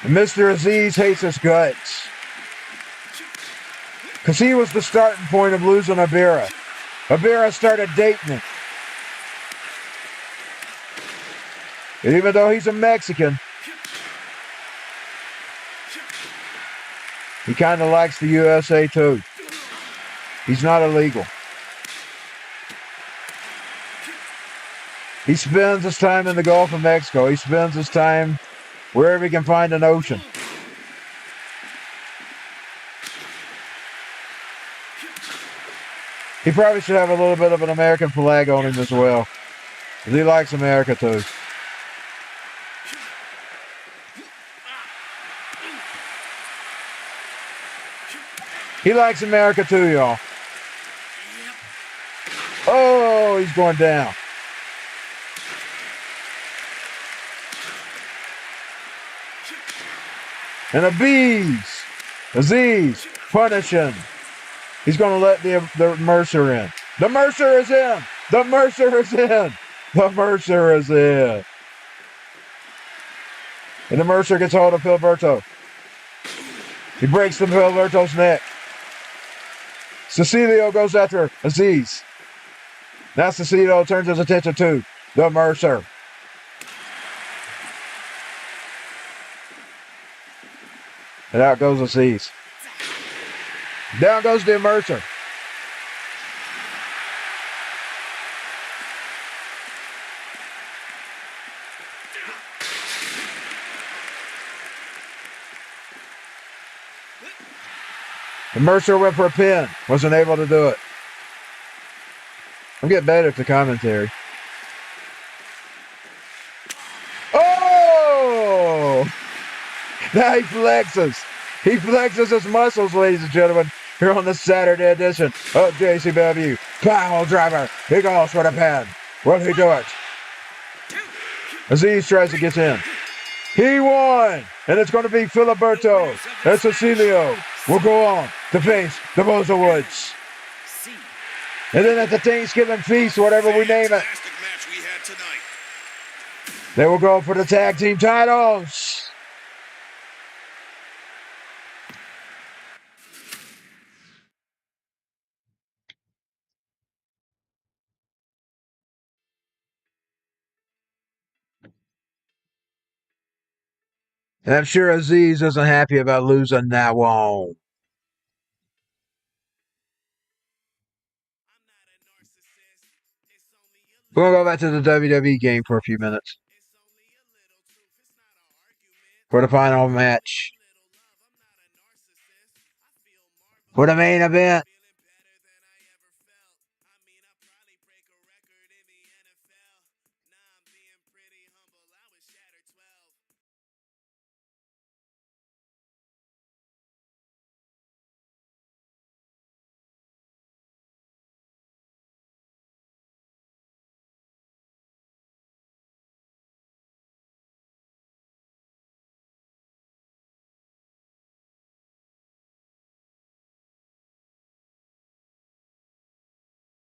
Mr. Aziz hates his guts. Because he was the starting point of losing Abira. Abira started dating him. And even though he's a Mexican, he kind of likes the USA too. He's not illegal. He spends his time in the Gulf of Mexico. He spends his time wherever he can find an ocean. He probably should have a little bit of an American flag on him as well. Because he likes America too. He likes America too, y'all. Oh, he's going down. And Aziz punishing. He's going to let the Mercer in. The Mercer is in. The Mercer is in. The Mercer is in. And the Mercer gets hold of Filiberto. He breaks Filiberto's neck. Cecilio goes after Aziz. Now Cecilio turns his attention to the Mercer. And out goes Aziz. Down goes the Mercer. The Mercer went for a pin. Wasn't able to do it. I'm getting better at the commentary. Oh! Now he flexes. He flexes his muscles, ladies and gentlemen, here on the Saturday edition of JCW. Pile driver. He goes for the pin. Will he do it? Aziz tries to get in. He won! And it's going to be Filiberto and Cecilio will go on to face the Bozelwoods. And then at the Thanksgiving feast, whatever we name it, they will go for the tag team titles. And I'm sure Aziz isn't happy about losing that one. We're going to go back to the WWE game for a few minutes. For the final match. For the main event.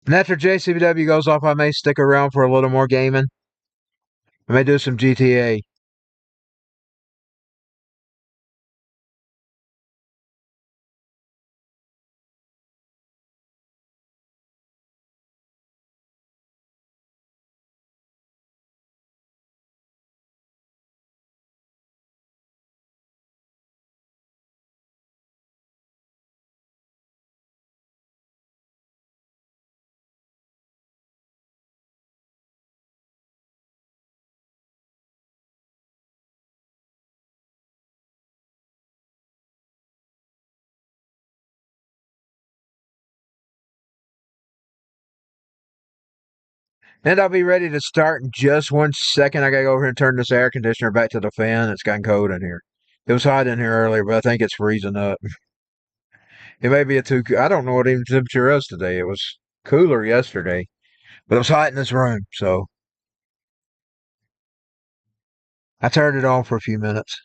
And after JCBW goes off, I may stick around for a little more gaming. I may do some GTA. And I'll be ready to start in just 1 second. I gotta go over here and turn this air conditioner back to the fan. It's gotten cold in here. It was hot in here earlier, but I think it's freezing up. It may be I don't know what even temperature is today. It was cooler yesterday, but it was hot in this room, so I turned it on for a few minutes.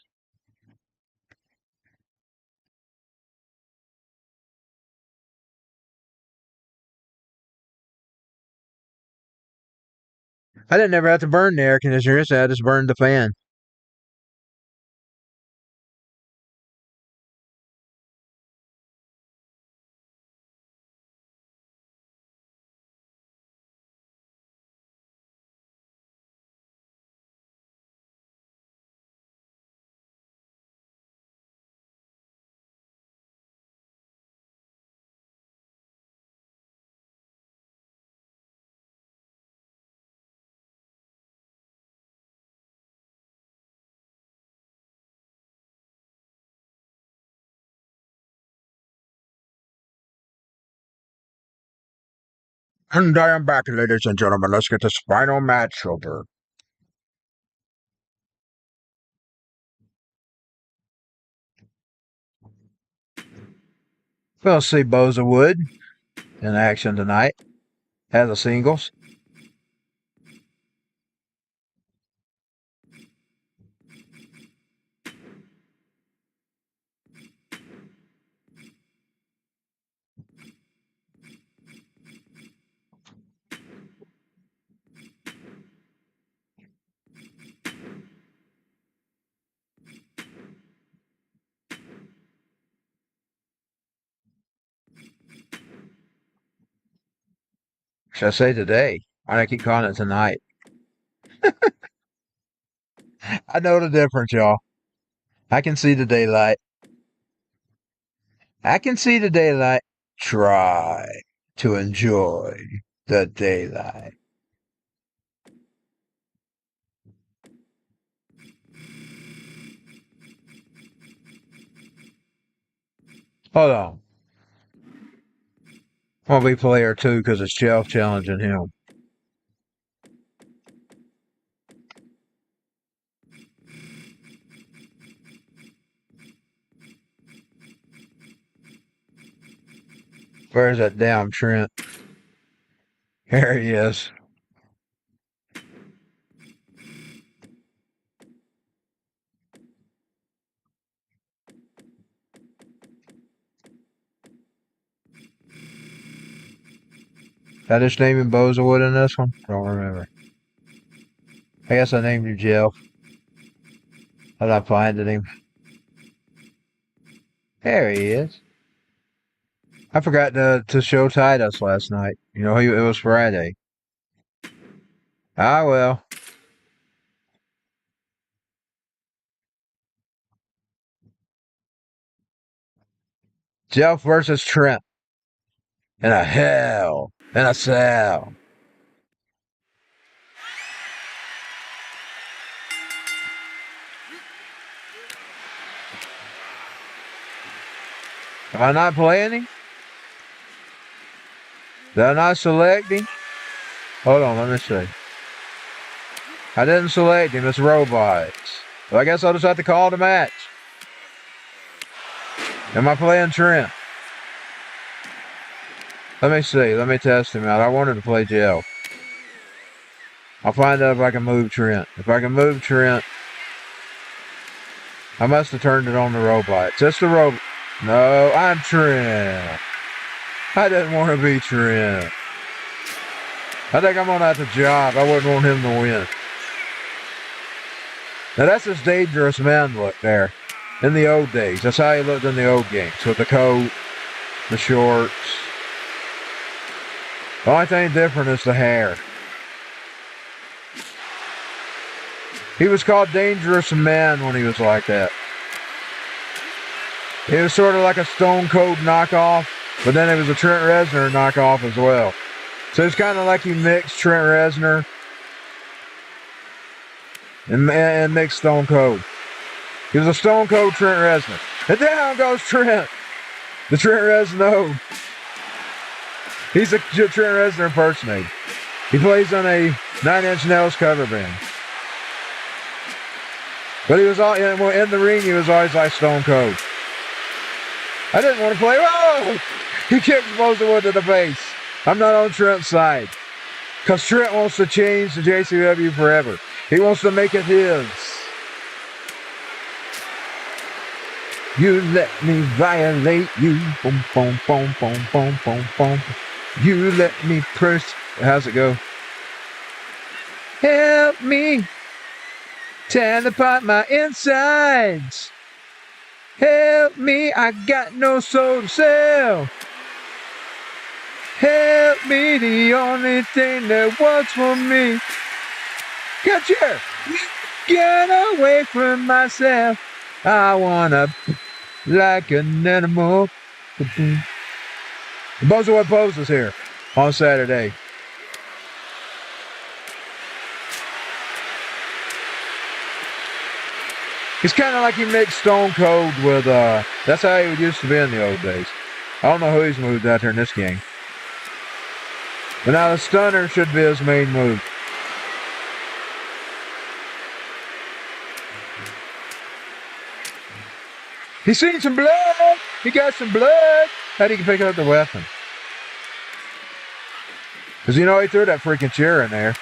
I didn't ever have to burn the air conditioner. I just burned the fan. And I am back, ladies and gentlemen. Let's get this final match over. We'll see Bozawood in action tonight as a singles. Should I say today? I keep calling it tonight. I know the difference, y'all. I can see the daylight. I can see the daylight. Try to enjoy the daylight. Hold on. Won't be player 2 because it's Jeff challenging him. Where's that damn Trent? Here he is. Did I just name him Bozawood in this one? Don't remember. I guess I named you Jeff. I'm not finding him. There he is. I forgot to show Titus last night. You know, it was Friday. Ah, well. Jeff versus Trent. In a hell in a cell. Am I not playing him? Did I not select him? Hold on, let me see. I didn't select him. It's robots. So I guess I'll just have to call the match. Am I playing Trent? Let me see. Let me test him out. I wanted to play Jeff. I'll find out if I can move Trent. If I can move Trent, I must have turned it on the robots. It's the robot. No, I'm Trent. I didn't want to be Trent. I think I'm on at the job. I wouldn't want him to win. Now that's his dangerous man look there. In the old days. That's how he looked in the old games. With the coat, the shorts. The only thing different is the hair. He was called Dangerous Man when he was like that. He was sort of like a Stone Cold knockoff, but then it was a Trent Reznor knockoff as well. So it's kind of like he mixed Trent Reznor and mixed Stone Cold. He was a Stone Cold Trent Reznor. And down goes Trent. The Trent Reznor. He's a Trent Reznor impersonator. He plays on a 9 Inch Nails cover band. But he was all in the ring. He was always like Stone Cold. I didn't want to play. Oh! He kicks Bozewood to the face. I'm not on Trent's side. Because Trent wants to change the JCW forever. He wants to make it his. You let me violate you. Boom, boom, boom, boom, boom, boom, boom. You let me press. How's it go? Help me tear apart my insides. Help me, I got no soul to sell. Help me, the only thing that works for me. Gotcha! Get away from myself. I wanna like an animal. Bozewood Pose is here on Saturday. He's kind of like he mixed Stone Cold with, that's how he used to be in the old days. I don't know who he's moved out here in this game. But now the stunner should be his main move. He's seen some blood. He got some blood. How do you pick up the weapon? Because you know he threw that freaking chair in there.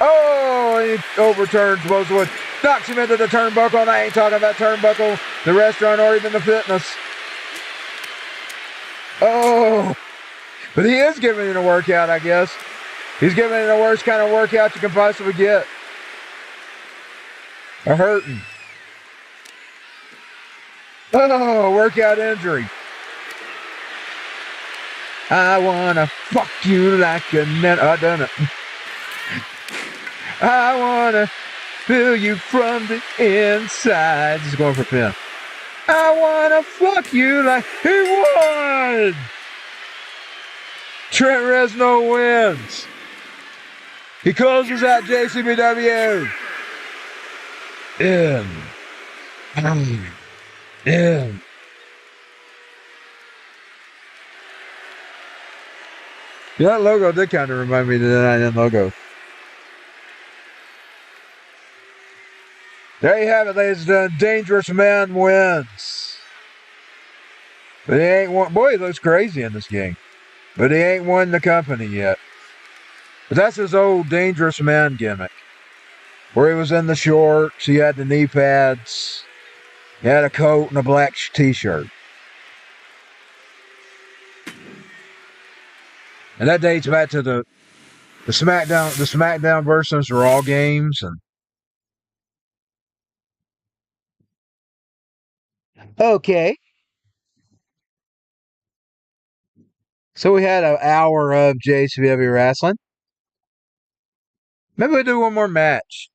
Oh, he overturns Bozewood. Knocks him into the turnbuckle, and I ain't talking about turnbuckle, the restaurant, or even the fitness. Oh, but he is giving it a workout, I guess. He's giving it the worst kind of workout you can possibly get. A hurting. Oh, workout injury. I wanna fuck you like a net. I done it. I wanna feel you from the inside. He's going for a pin. I wanna fuck you like he won. Trent Reznor wins. He closes out JCBW. In. Yeah, that logo did kind of remind me of the 9N logo. There you have it, ladies and gentlemen. Dangerous Man wins. But he ain't won. Boy, he looks crazy in this game. But he ain't won the company yet. But that's his old Dangerous Man gimmick. Where he was in the shorts, he had the knee pads, he had a coat and a black t-shirt. And that dates back to the SmackDown versus Raw games. And okay. So we had an hour of JCW wrestling. Maybe we'll do one more match.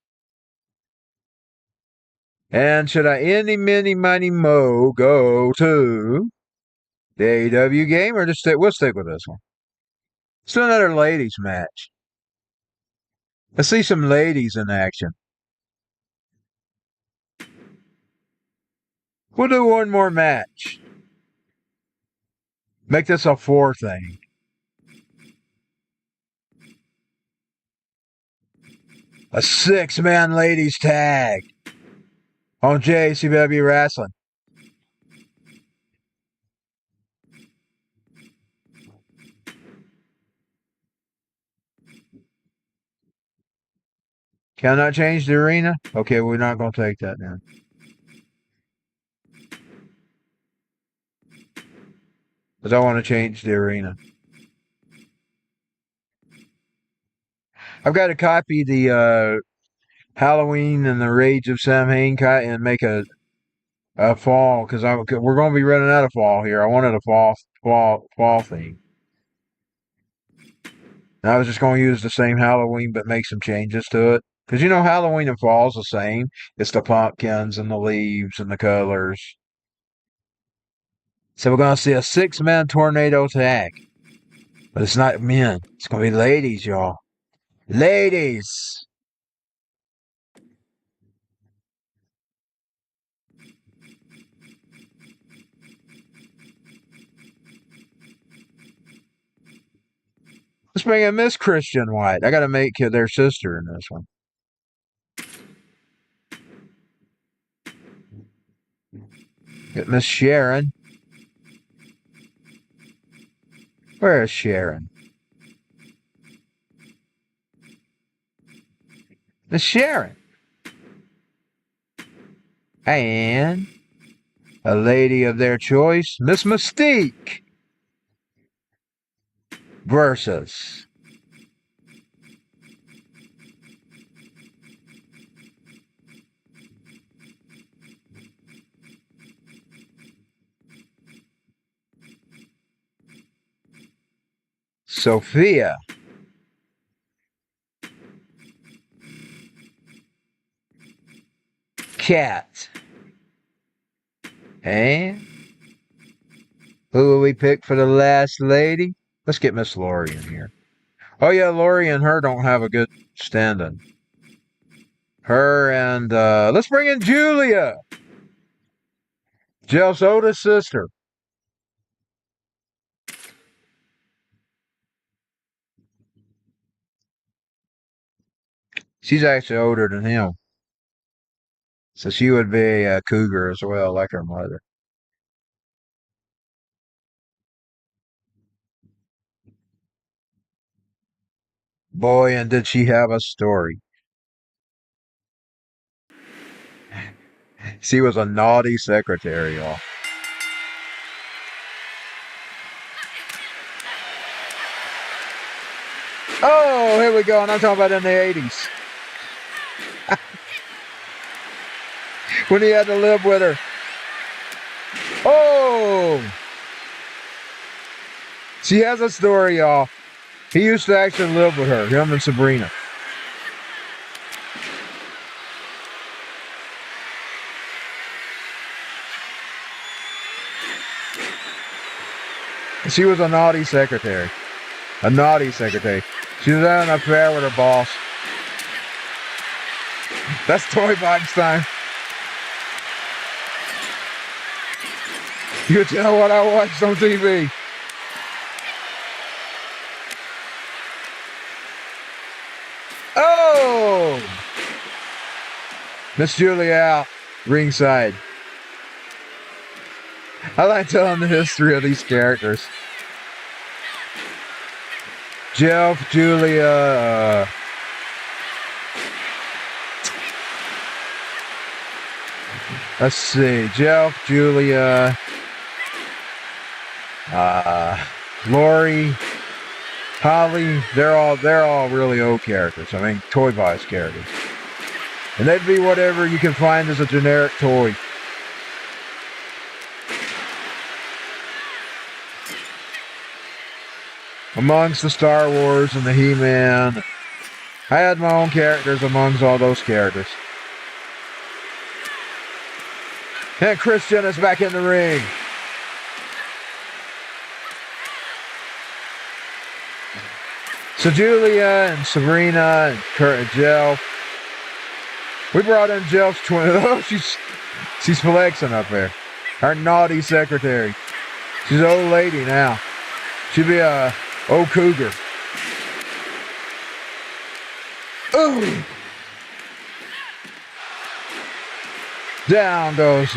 And should I any, mini, money, mo go to the AEW game or just we'll stick with this one? Let's do another ladies match. Let's see some ladies in action. We'll do one more match. Make this a 4 thing. A 6-man ladies tag on JCW Wrestling. Can I change the arena? Okay, we're not going to take that now. Because I want to change the arena. I've got to copy the Halloween and the Rage of Sam Hain and make a fall because we're going to be running out of fall here. I wanted a fall theme. And I was just going to use the same Halloween but make some changes to it. Because you know Halloween and fall's the same. It's the pumpkins and the leaves and the colors. So we're going to see a 6-man tornado tag. But it's not men. It's going to be ladies, y'all. Ladies! Let's bring in Miss Christian White. I got to make their sister in this one. Get Miss Sharon. Where is Sharon? Miss Sharon. And a lady of their choice, Miss Mystique. Versus Sophia. Cat. And who will we pick for the last lady? Let's get Miss Lori in here. Oh yeah, Lori and her don't have a good stand-in. Her and let's bring in Julia. Jeff's oldest sister. She's actually older than him. So she would be a cougar as well, like her mother. Boy, and did she have a story. She was a naughty secretary, y'all. Oh, here we go. And I'm talking about in the 80s. When he had to live with her. Oh! She has a story, y'all. He used to actually live with her, him and Sabrina. She was a naughty secretary. A naughty secretary. She was having an affair with her boss. That's Toy Box time. You can tell what I watched on TV. Oh! Miss Julia ringside. I like telling the history of these characters. Jeff, Julia, let's see, Jeff, Julia, Lori, Holly, they're all really old characters. I mean, Toy Box characters. And they'd be whatever you can find as a generic toy. Amongst the Star Wars and the He-Man, I had my own characters amongst all those characters. And Christian is back in the ring. So Julia and Sabrina and Kurt and Jill. We brought in Jill's twin. Oh, she's flexing up there. Our naughty secretary. She's an old lady now. She'd be a old cougar. Ooh. Down goes.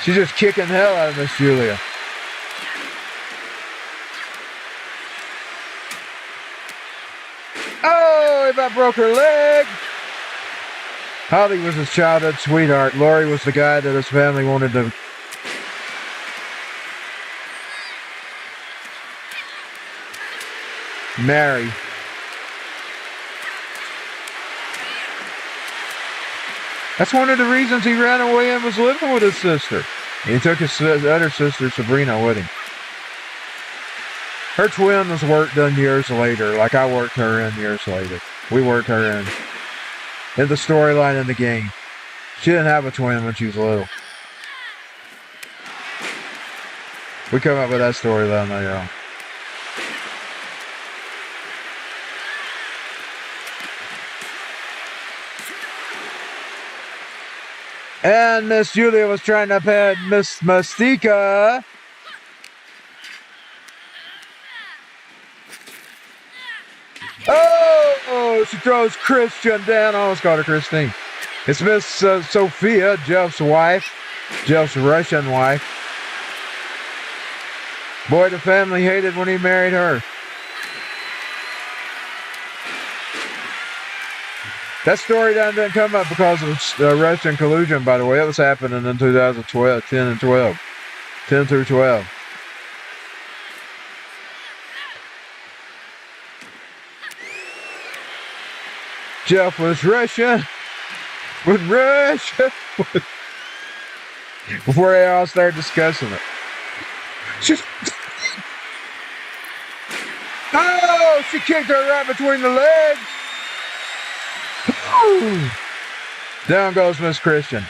She's just kicking hell out of Miss Julia. Oh, he about broke her leg. Holly was his childhood sweetheart. Lori was the guy that his family wanted to marry. That's one of the reasons he ran away and was living with his sister. He took his other sister, Sabrina, with him. Her twin was worked done years later, like I worked her in years later. We worked her in the storyline in the game. She didn't have a twin when she was little. We come up with that storyline later on. And Miss Julia was trying to pet Miss Mystica. Oh, she throws Christian down. I almost called her Christine. It's Miss Sophia, Jeff's wife, Jeff's Russian wife. Boy, the family hated when he married her. That story didn't come up because of Russian collusion, by the way. It was happening in 2012, 10 and 12. 10 through 12. Jeff was Russian. With Russia. Before they all started discussing it. Oh, she kicked her right between the legs. Ooh. Down goes Miss Christian.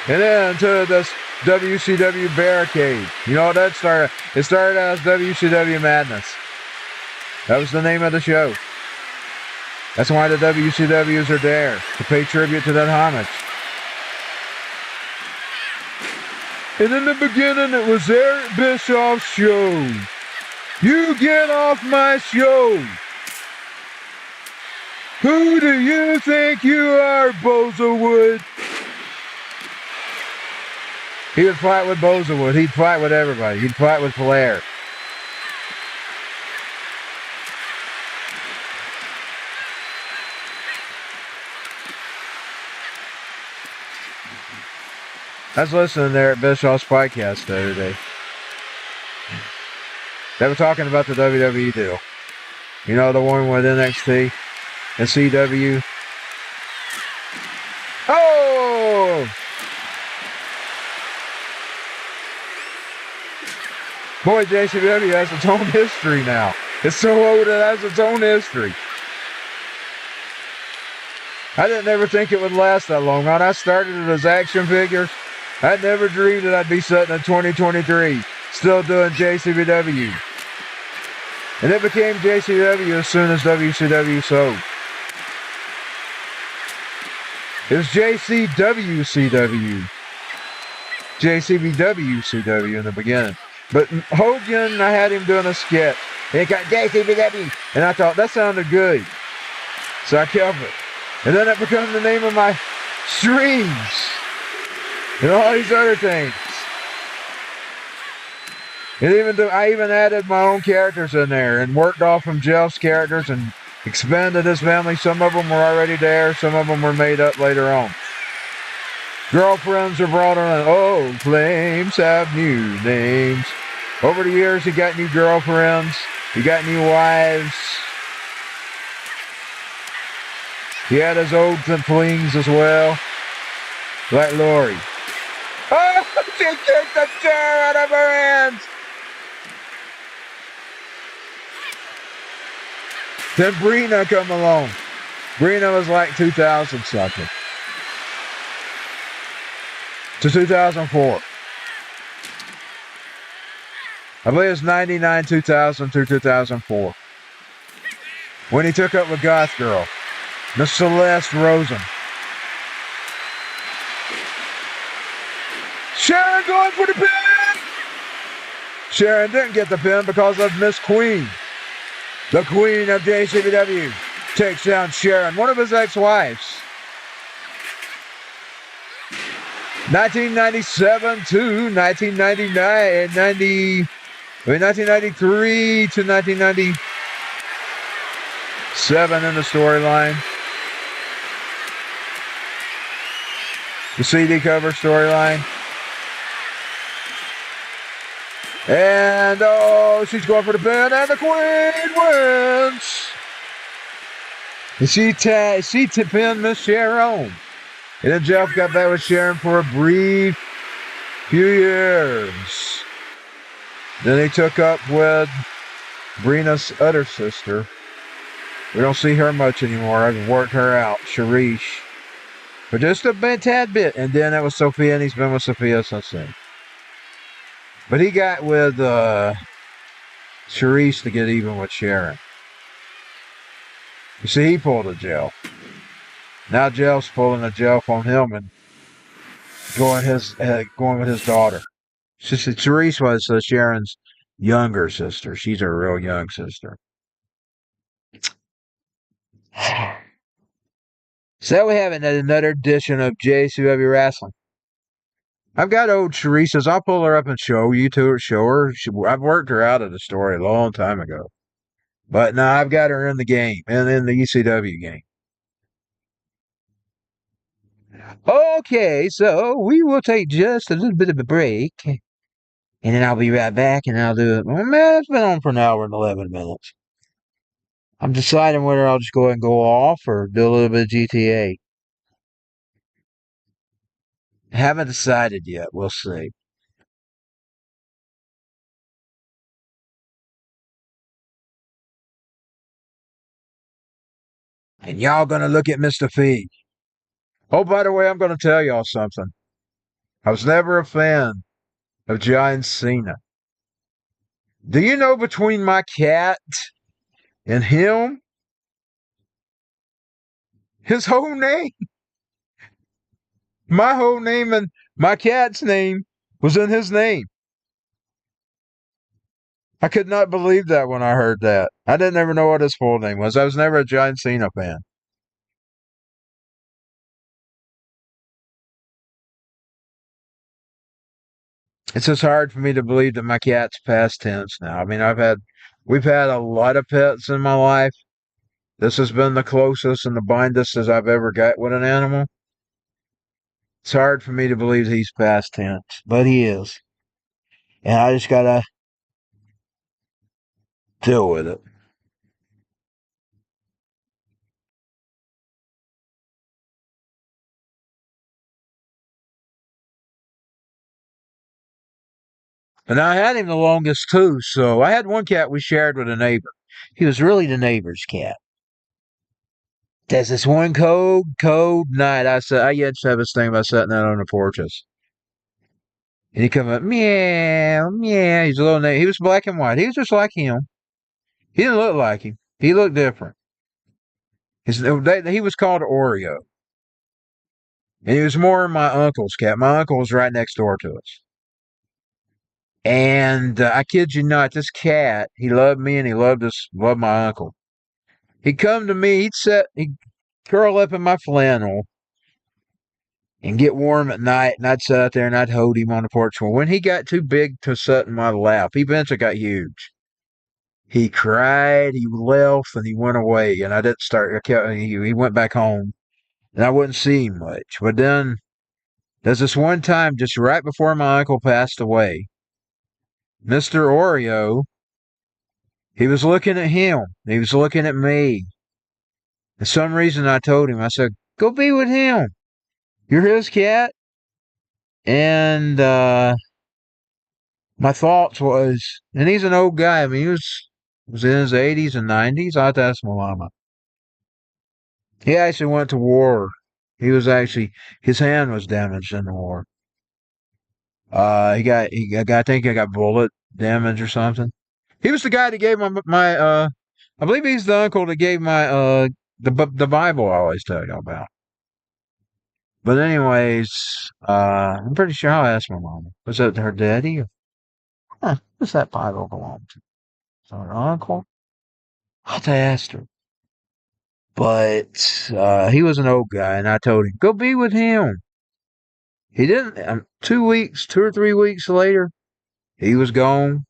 And then to this WCW barricade. You know what that started? It started as WCW Madness. That was the name of the show. That's why the WCWs are there, to pay tribute to that homage. And in the beginning, it was Eric Bischoff's show. You get off my show. Who do you think you are, Bozawood? He would fight with Bozawood. He'd fight with everybody. He'd fight with Flair. I was listening there at Bischoff's podcast the other day. They were talking about the WWE deal. You know, the one with NXT and CW. Oh! Boy, JCBW has its own history now. It's so old it has its own history. I didn't ever think it would last that long. When I started it as action figures, I never dreamed that I'd be sitting in 2023 still doing JCBW. And it became JCW as soon as WCW sold. It was JCW-CW. JCBW-CW in the beginning. But Hogan, I had him doing a sketch. And it got JCBW. And I thought, that sounded good. So I kept it. And then it became the name of my streams. And all these other things. And I even added my own characters in there and worked off from Jeff's characters and expanded his family. Some of them were already there. Some of them were made up later on. Girlfriends are brought on. Oh, flames have new names. Over the years, he got new girlfriends. He got new wives. He had his old flings as well. Like Lori. Oh, she kicked the chair out of her hands. Then Brina come along. Brina was like 2000 something. To 2004. I believe it's 99, 2000 through 2004. When he took up with Goth Girl. Miss Celeste Rosen. Sharon going for the pin! Sharon didn't get the pin because of Miss Queen. The Queen of JCBW takes down Sharon, one of his ex-wives. 1997 to 1993 to 1997 in the storyline. The CD cover storyline. And, oh, she's going for the pin, and the Queen wins. And she pinned Miss Sharon. And then Jeff got back with Sharon for a brief few years. Then he took up with Brina's other sister. We don't see her much anymore. I've worked her out, Sharice. For just a tad bit. And then that was Sophia, and he's been with Sophia since then. But he got with Sharice to get even with Sharon. You see, he pulled a Jeff. Now Jeff's pulling a Jeff on him and going with his daughter. Therese was Sharon's younger sister. She's a real young sister. So we have another edition of JCBW Wrestling. I've got old Teresa's. I'll pull her up and show you to her. Show her. I've worked her out of the story a long time ago. But now I've got her in the game and in the ECW game. Okay, so we will take just a little bit of a break. And then I'll be right back and I'll do it. Well, man, it's been on for an hour and 11 minutes. I'm deciding whether I'll just go ahead and go off or do a little bit of GTA. Haven't decided yet. We'll see. And y'all gonna look at Mr. Fee. Oh, by the way, I'm gonna tell y'all something. I was never a fan of John Cena. Do you know between my cat and him, his whole name, my whole name and my cat's name was in his name. I could not believe that when I heard that. I didn't ever know what his full name was. I was never a John Cena fan. It's just hard for me to believe that my cat's past tense now. I mean, we've had a lot of pets in my life. This has been the closest and the bindest as I've ever got with an animal. It's hard for me to believe he's past tense, but he is. And I just gotta deal with it. And I had him the longest too, so I had one cat we shared with a neighbor. He was really the neighbor's cat. There's this one cold night. I yet to have this thing about sitting out on the porches. And he come up, meow, meow. He's a little he was black and white. He was just like him. He didn't look like him. He looked different. He was called Oreo. And he was more my uncle's cat. My uncle was right next door to us. And I kid you not, this cat, he loved me and he loved my uncle. He'd come to me, he'd curl up in my flannel and get warm at night, and I'd sit out there and I'd hold him on the porch. Well, when he got too big to sit in my lap, he eventually got huge. He cried, he left, and he went away. And I didn't start. He went back home, and I wouldn't see him much. But then there's this one time, just right before my uncle passed away, Mr. Oreo, he was looking at him. He was looking at me. For some reason, I told him, I said, "Go be with him. You're his cat." And my thoughts was, and he's an old guy. I mean, he was in his 80s and 90s. I had to ask my mama. He actually went to war. His hand was damaged in the war. I think he got bullet damage or something. He was the guy that gave I believe he's the uncle that gave the Bible I always tell you about. But anyways, I'm pretty sure I'll ask my mama. Was that her daddy? Who's that Bible belong to? Is that her uncle? I have to ask her. But he was an old guy, and I told him, go be with him. He didn't. 2 or 3 weeks later, he was gone.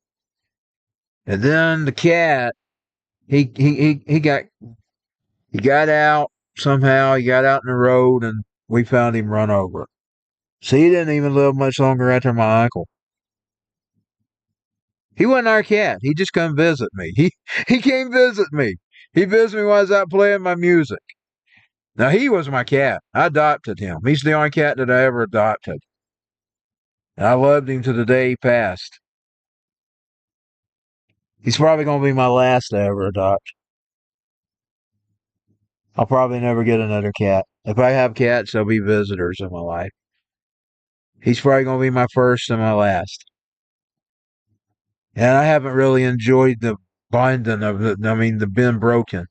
And then the cat, he got out somehow. He got out in the road, and we found him run over. So he didn't even live much longer after my uncle. He wasn't our cat. He just come visit me. He came visit me. He visited me while I was out playing my music. Now, he was my cat. I adopted him. He's the only cat that I ever adopted. And I loved him to the day he passed. He's probably going to be my last to ever adopt. I'll probably never get another cat. If I have cats, they'll be visitors in my life. He's probably going to be my first and my last. And I haven't really enjoyed the binding of it. I mean, the being broken.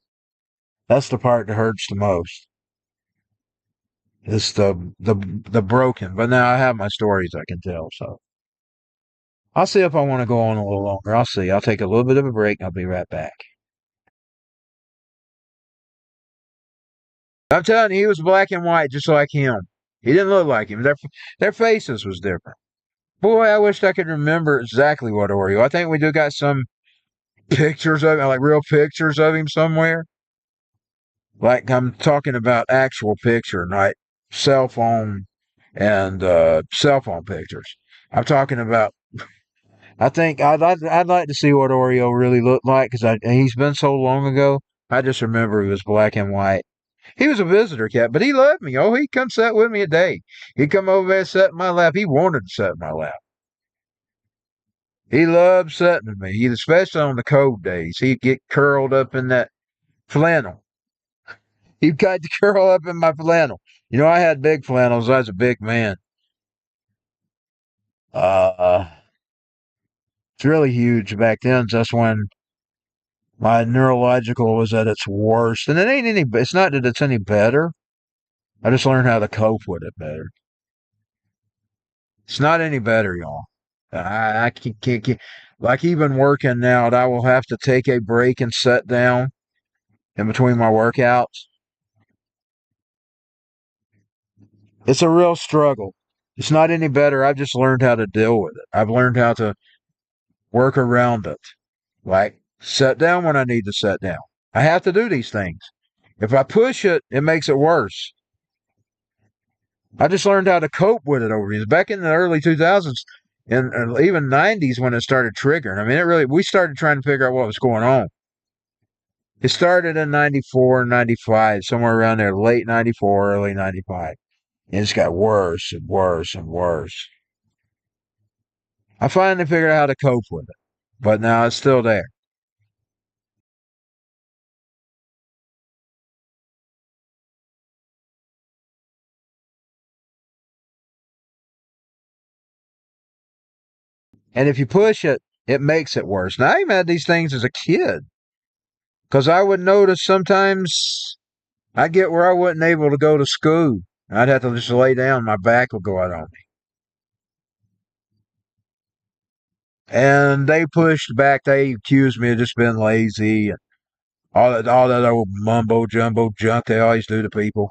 That's the part that hurts the most. It's the broken. But now I have my stories I can tell, so. I'll see if I want to go on a little longer. I'll see. I'll take a little bit of a break and I'll be right back. I'm telling you, he was black and white just like him. He didn't look like him. Their faces was different. Boy, I wished I could remember exactly what Oreo. I think we do got some pictures of him, like real pictures of him somewhere. Like I'm talking about actual picture, not cell phone and cell phone pictures. I'm talking about. I think I'd like to see what Oreo really looked like because he's been so long ago. I just remember he was black and white. He was a visitor cat, but he loved me. Oh, he'd come sit with me a day. He'd come over there, sit in my lap. He wanted to sit in my lap. He loved sitting with me. He, especially on the cold days, he'd get curled up in that flannel. He'd got to curl up in my flannel. You know, I had big flannels. I was a big man. Uh, it's really huge back then. Just when my neurological was at its worst, and it ain't any. It's not that it's any better. I just learned how to cope with it better. It's not any better, y'all. I can't, like even working now, I will have to take a break and sit down in between my workouts. It's a real struggle. It's not any better. I've just learned how to deal with it. I've learned how to work around it. Like sit down when I need to sit down. I have to do these things. If I push it, it makes it worse. I just learned how to cope with it over these. Back in the early 2000s and even 90s when it started triggering. I mean, we started trying to figure out what was going on. It started in 94, 95, somewhere around there, late 94, early 95. And it's got worse and worse and worse. I finally figured out how to cope with it, but now it's still there. And if you push it, it makes it worse. Now, I even had these things as a kid because I would notice sometimes I'd get where I wasn't able to go to school. I'd have to just lay down. My back would go out on me. And they pushed back. They accused me of just being lazy and all that old mumbo jumbo junk they always do to people.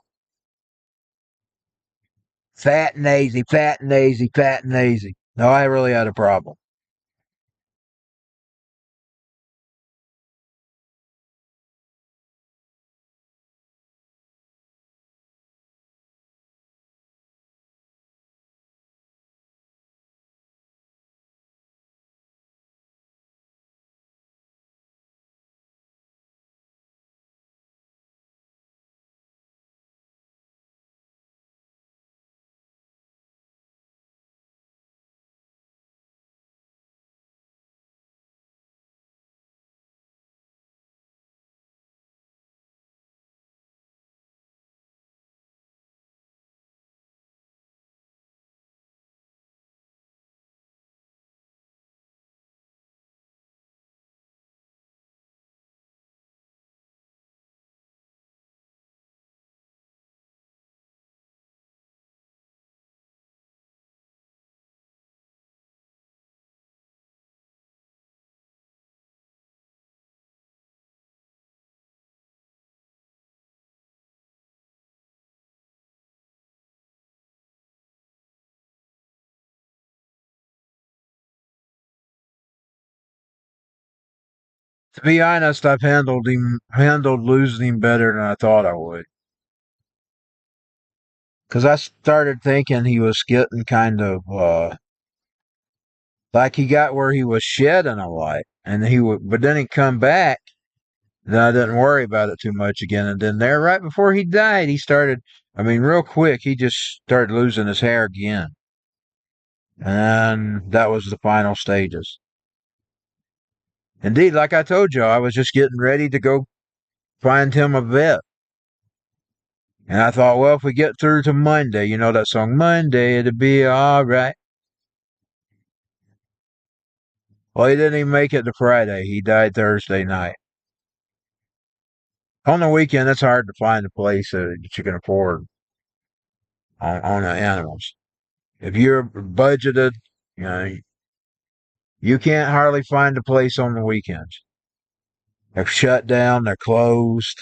Fat and lazy, fat and lazy, fat and lazy. No, I really had a problem. To be honest, I've handled losing him better than I thought I would. Because I started thinking he was getting kind of like he got where he was shedding a lot, and he would, but then he'd come back. Then I didn't worry about it too much again. And then there, right before he died, he started. I mean, real quick, he just started losing his hair again, and that was the final stages. Indeed, like I told you, I was just getting ready to go find him a vet. And I thought, well, if we get through to Monday, you know that song, Monday, it'll be all right. Well, he didn't even make it to Friday. He died Thursday night. On the weekend, it's hard to find a place that you can afford on the animals. If you're budgeted, you know, You can't hardly find a place on the weekends. They're shut down. They're closed.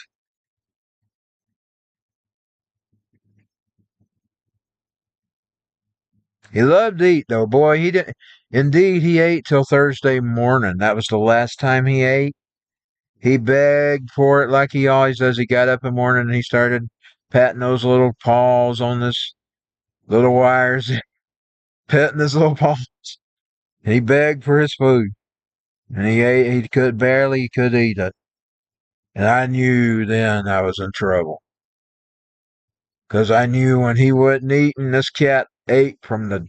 He loved to eat, though. Boy, he didn't. Indeed, he ate till Thursday morning. That was the last time he ate. He begged for it like he always does. He got up in the morning and he started patting those little paws on this little wires, petting his little paws. And he begged for his food. And he ate. He could eat it. And I knew then I was in trouble. Because I knew when he wasn't eating, this cat ate from the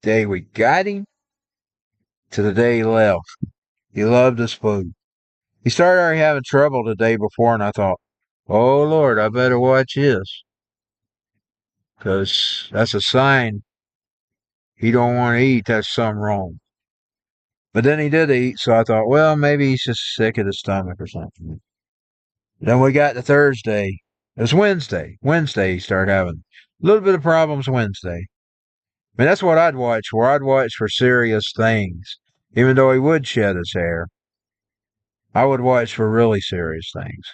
day we got him to the day he left. He loved his food. He started already having trouble the day before, and I thought, oh, Lord, I better watch this. Because that's a sign he don't want to eat. That's something wrong. But then he did eat, so I thought, well, maybe he's just sick of his stomach or something. Then we got to Thursday. It was Wednesday. Wednesday, he started having a little bit of problems Wednesday. I mean, that's what I'd watch for. I'd watch for serious things. Even though he would shed his hair, I would watch for really serious things.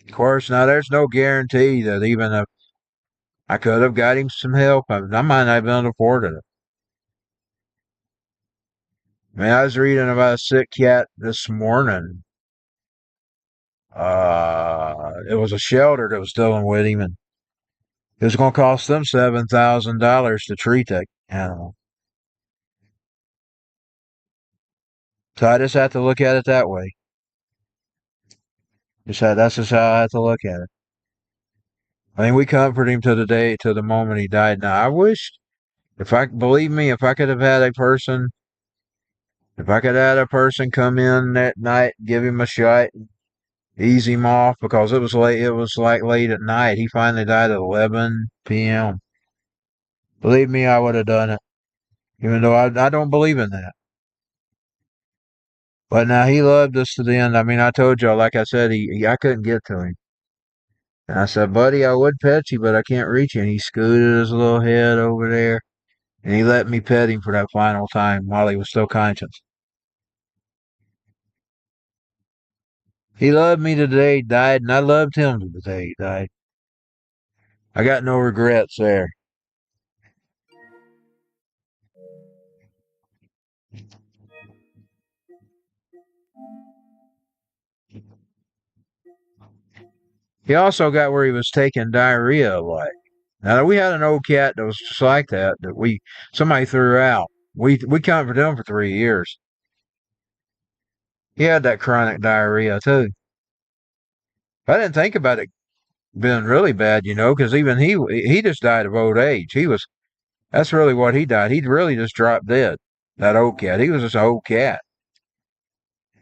Of course, now there's no guarantee that even if I could have got him some help, I might not have been able to afford it. I mean, I was reading about a sick cat this morning. It was a shelter that was dealing with him, and it was going to cost them $7,000 to treat that animal. So I just have to look at it that way. That's just how I have to look at it. I mean, we comforted him to the moment he died. Now, I wished, believe me, if I could have had a person, if I could have had a person come in that night, give him a shot, ease him off, because it was late. It was like late at night. He finally died at 11 p.m. Believe me, I would have done it, even though I don't believe in that. But now he loved us to the end. I mean, I told y'all, like I said, I couldn't get to him. And I said, buddy, I would pet you, but I can't reach you. And he scooted his little head over there, and he let me pet him for that final time while he was still conscious. He loved me to the day he died, and I loved him to the day he died. I got no regrets there. He also got where he was taking diarrhea a lot. Now we had an old cat that was just like that somebody threw out. We comforted him for 3 years. He had that chronic diarrhea too. I didn't think about it being really bad, because even he just died of old age. That's really what he died. He really just dropped dead. That old cat. He was just an old cat.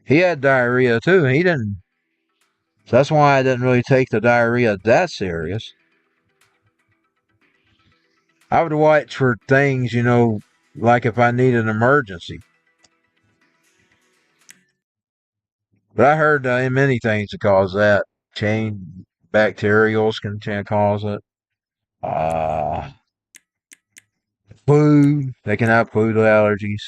He had diarrhea too. He didn't. So that's why I didn't really take the diarrhea that serious. I would watch for things, like if I need an emergency. But I heard many things that cause that. Chain bacterials can cause it. Food. They can have food allergies.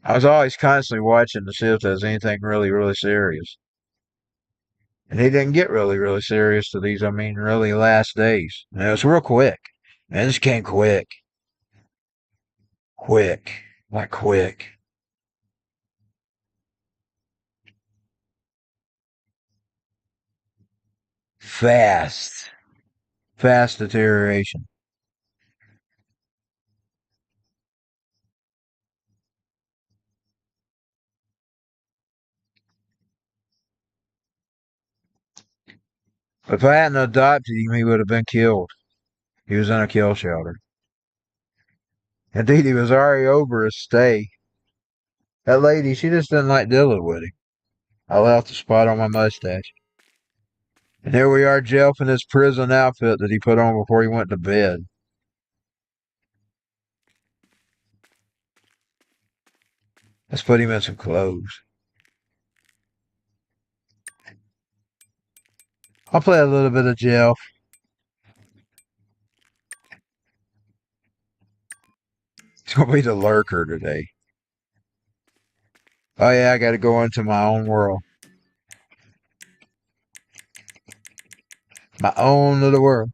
I was always constantly watching to see if there's anything really, really serious. And he didn't get really, really serious to these, really last days. And it was real quick. Man, this came quick. Quick. Like quick. Fast. Fast deterioration. If I hadn't adopted him, he would have been killed. He was in a kill shelter. Indeed, he was already over his stay. That lady, she just didn't like dealing with him. I left a spot on my mustache. And here we are, Jeff, in his prison outfit that he put on before he went to bed. Let's put him in some clothes. I'll play a little bit of Jeff. He's gonna be the lurker today. Oh yeah, I gotta go into my own world. My own little world.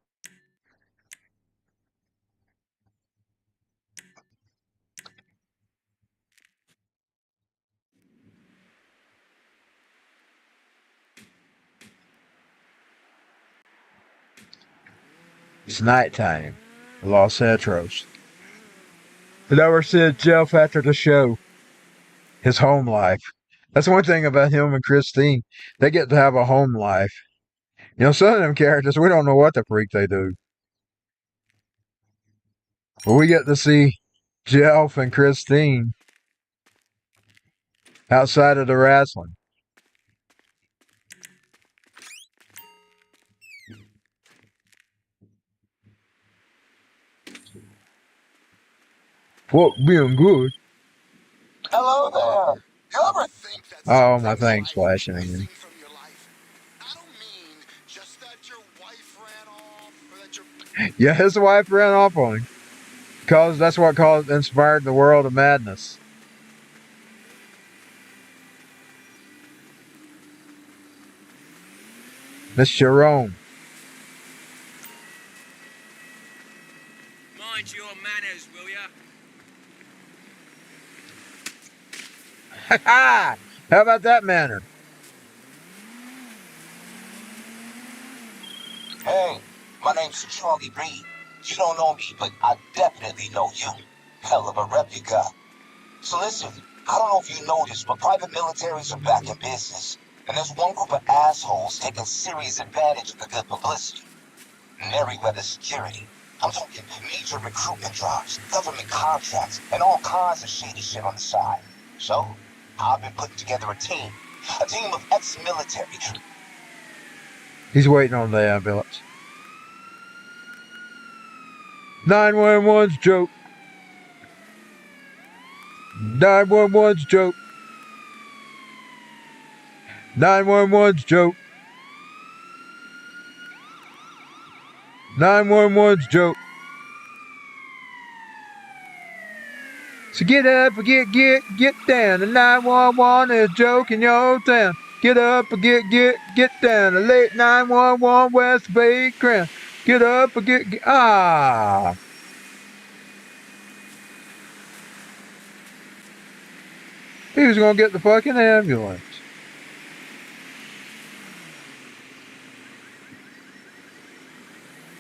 It's nighttime. Los Etros. I never seen Jeff after the show. His home life. That's one thing about him and Christine. They get to have a home life. You know, some of them characters, we don't know what the freak they do. But we get to see Jeff and Christine outside of the wrestling. What being good? Hello there. You ever think that Oh, my something's thing's flashing missing again. from your life? I don't mean just that your wife ran off or that your Yeah, his wife ran off on him. Because that's what inspired the world of madness. Miss Jerome. Mind your manners, will ya? Ha ha! How about that manner? Hey, my name's Charlie Reed. You don't know me, but I definitely know you. Hell of a rep you got. So listen, I don't know if you noticed, but private militaries are back in business. And there's one group of assholes taking serious advantage of the good publicity. Merryweather Security. I'm talking major recruitment drives, government contracts, and all kinds of shady shit on the side. So, I've been putting together a team of ex-military. He's waiting on the ambulance. 911's joke. 911's joke. 911's joke. 911's joke. So get up, get down. The 911 is joking your town. Get up, get down. The late 911 West Bay Crown. Get up, get. Ah. He was gonna get the fucking ambulance.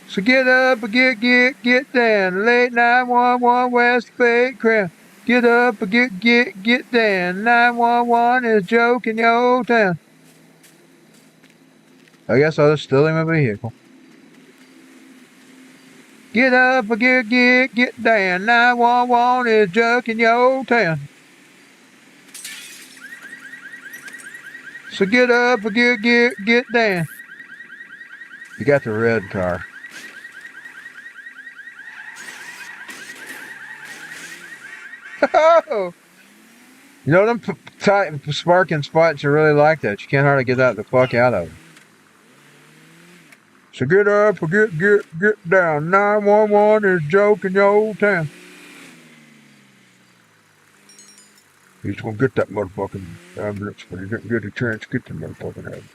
So get up, get down. Late 911 West Bay Crown. Get up, get down. 911 is joking your town. I guess I'll just steal him a vehicle. Get up, get down. 911 is joking your town. So get up, get down. You got the red car. You know, them tight sparking spots are really like that. You can't hardly get the fuck out of them. So get up, get down. 911 is joking your town. He's gonna get that motherfucking ambulance, but he didn't get a chance to get the motherfucking ambulance.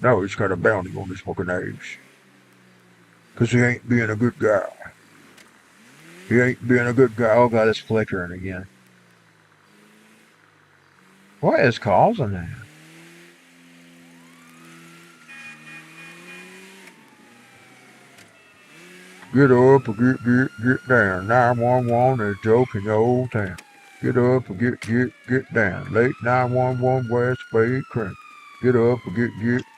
Now he's got a bounty on his fucking age. Cause he ain't being a good guy. He ain't being a good guy. Oh god, it's flickering again. What is causing that? Get up or get down. 911 is joking your old town. Get up or get down. Late 911 West Bay Creek. Get up or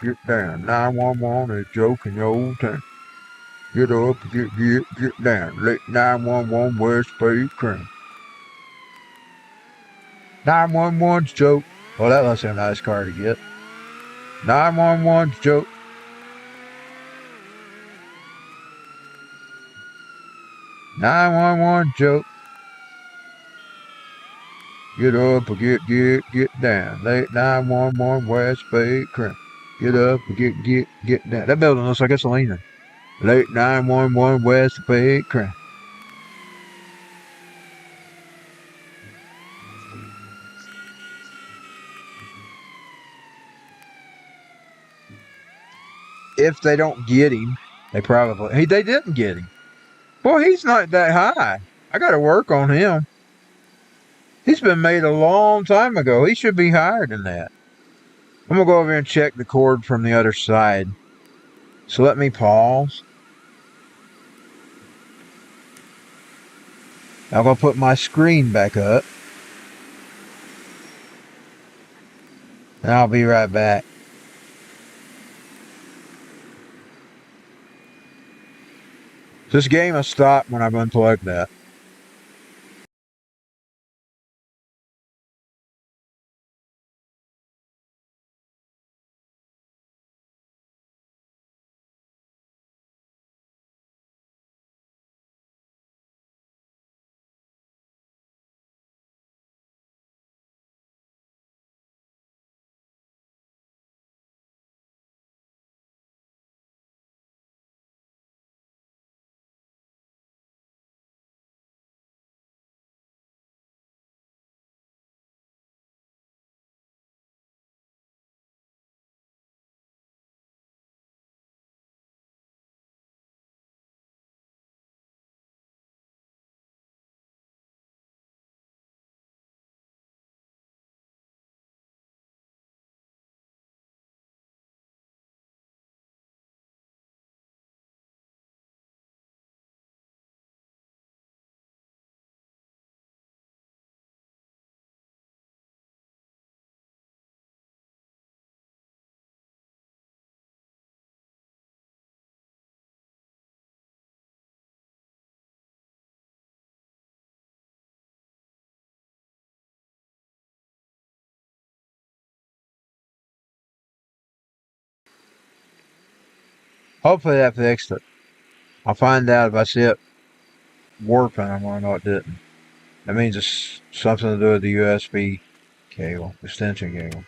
get down. 911 is joking your old town. Get up or get down. Late 911 West Bay Creek. 911's joke. Oh, that must be a nice car to get. 911's joke. 911 joke. Get up or get down. Late 911 West Bay crime. Get up or get down. That building looks like it's leaning. Late 911 West Bay crime. If they don't get him, they didn't get him. Boy, he's not that high. I got to work on him. He's been made a long time ago. He should be higher than that. I'm going to go over and check the cord from the other side. So let me pause. I'm going to put my screen back up. And I'll be right back. This game will stop when I've unplugged that. Hopefully that fixed it. I'll find out if I see it warping. I'm going to know it didn't. That means it's something to do with the USB cable, extension cable.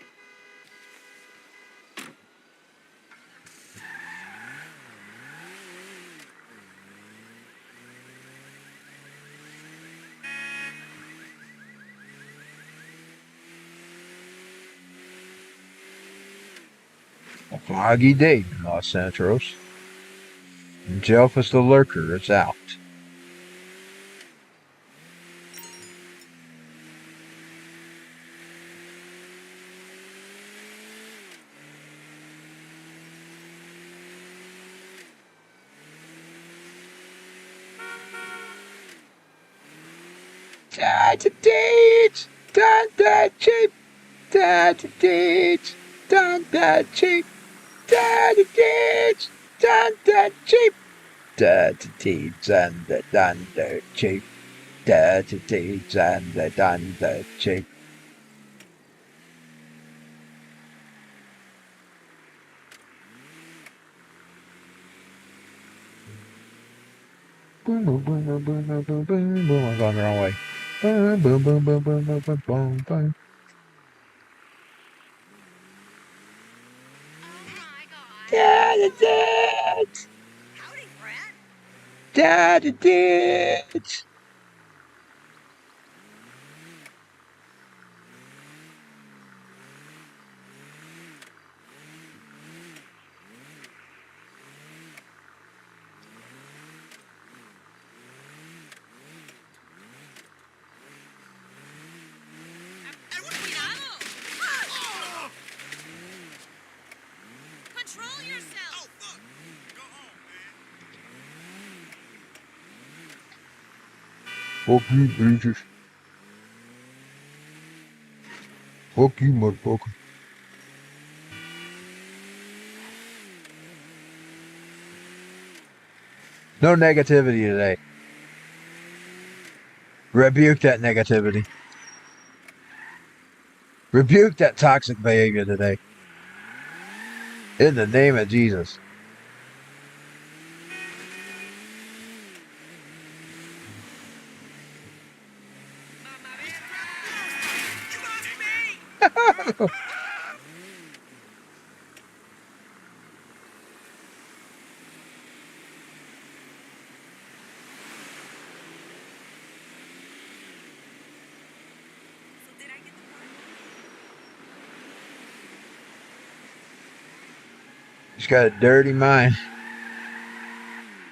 A foggy day in Los Santos. And Jelfus the Lurker is out. Da-da-deeds, da-da-cheap, da-da-deeds, da-da-cheap, da-da-deeds, da-da-cheap, da-da-deeds and the da-da-cheap, da-da-deeds and the da-da-cheap. Boom, boom, boom, boom, boom, boom, boom, boom, boom. I'm going the wrong way. Boom, boom, boom, boom, boom, boom, boom, boom, boom. Da-da-deeds, Howdy, Brad. da-da-deeds. Cuidado! Ah! Control yourself! Oh, fuck. Go home, man. Fuck you, bitches. Fuck you, motherfucker. No negativity today. Rebuke that negativity. Rebuke that toxic behavior today. In the name of Jesus. So did I get the part? He's got a dirty mind.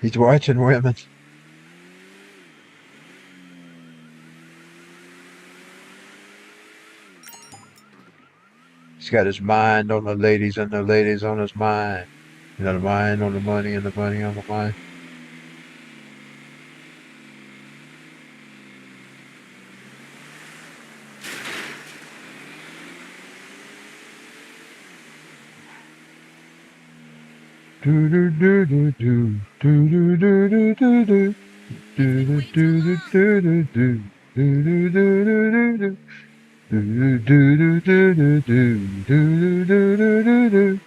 He's watching women. He's got his mind on the ladies and the ladies on his mind. You know, the mind on the money and the money on the mind. Do do do do do do do do do do do do do do do do do do do. Do do do do do do do do do do do.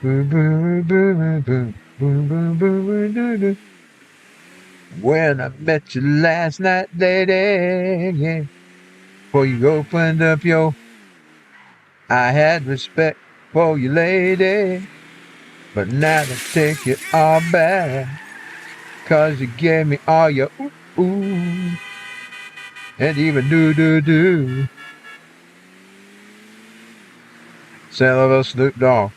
Boom boom boom boom boom boom boom do do. When I met you last night, lady, yeah, before you opened up your, I had respect for you, lady, but now I take it all back, 'cause you gave me all your ooh, ooh, and even do do do. Say hello, Snoop Dogg.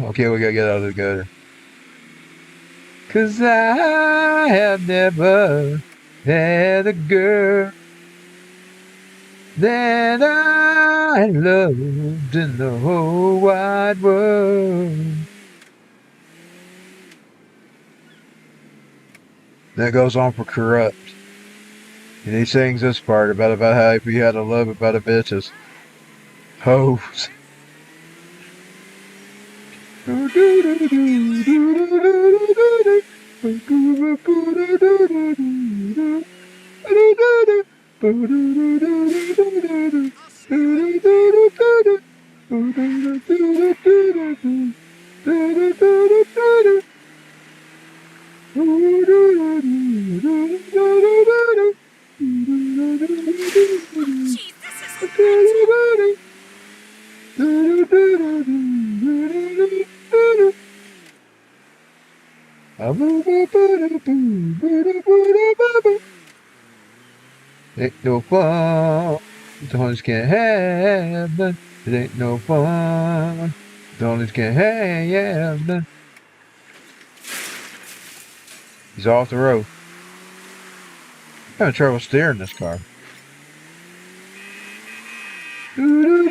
Okay, we gotta get out of the gutter. 'Cause I have never had a girl that I loved in the whole wide world. That goes on for Corrupt. And he sings this part about how if he had a love about the bitches. Hoes. Jeez, this isn't good. Ain't no fun. Donors can't have none. It ain't no fun. Donors can't have none. He's off the road. I'm having trouble steering this car. Boom,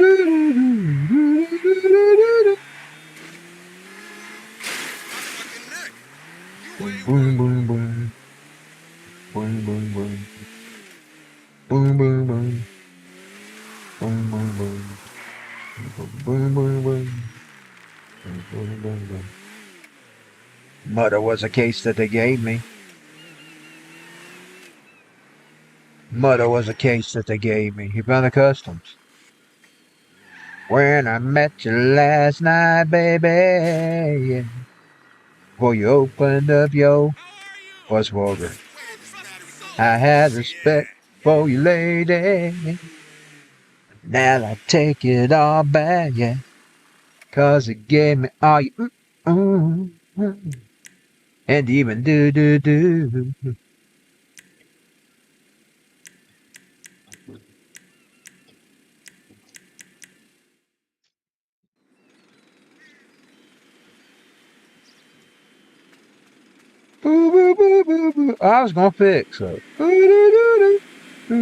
boom, boom. Boom, boom, boom. Boom, boom, boom. Boom, boom, boom. Boom, boom, boom. Boom, boom, boom. Murder was a case that they gave me. Murder was a case that they gave me. He found the customs. When I met you last night, baby, yeah. Before you opened up your, what's vulgar? I had respect for you, lady. Now I take it all back, yeah. 'Cause it gave me all you, and even do do do. Boo, boo, boo, boo, boo. I was gonna fix it. Now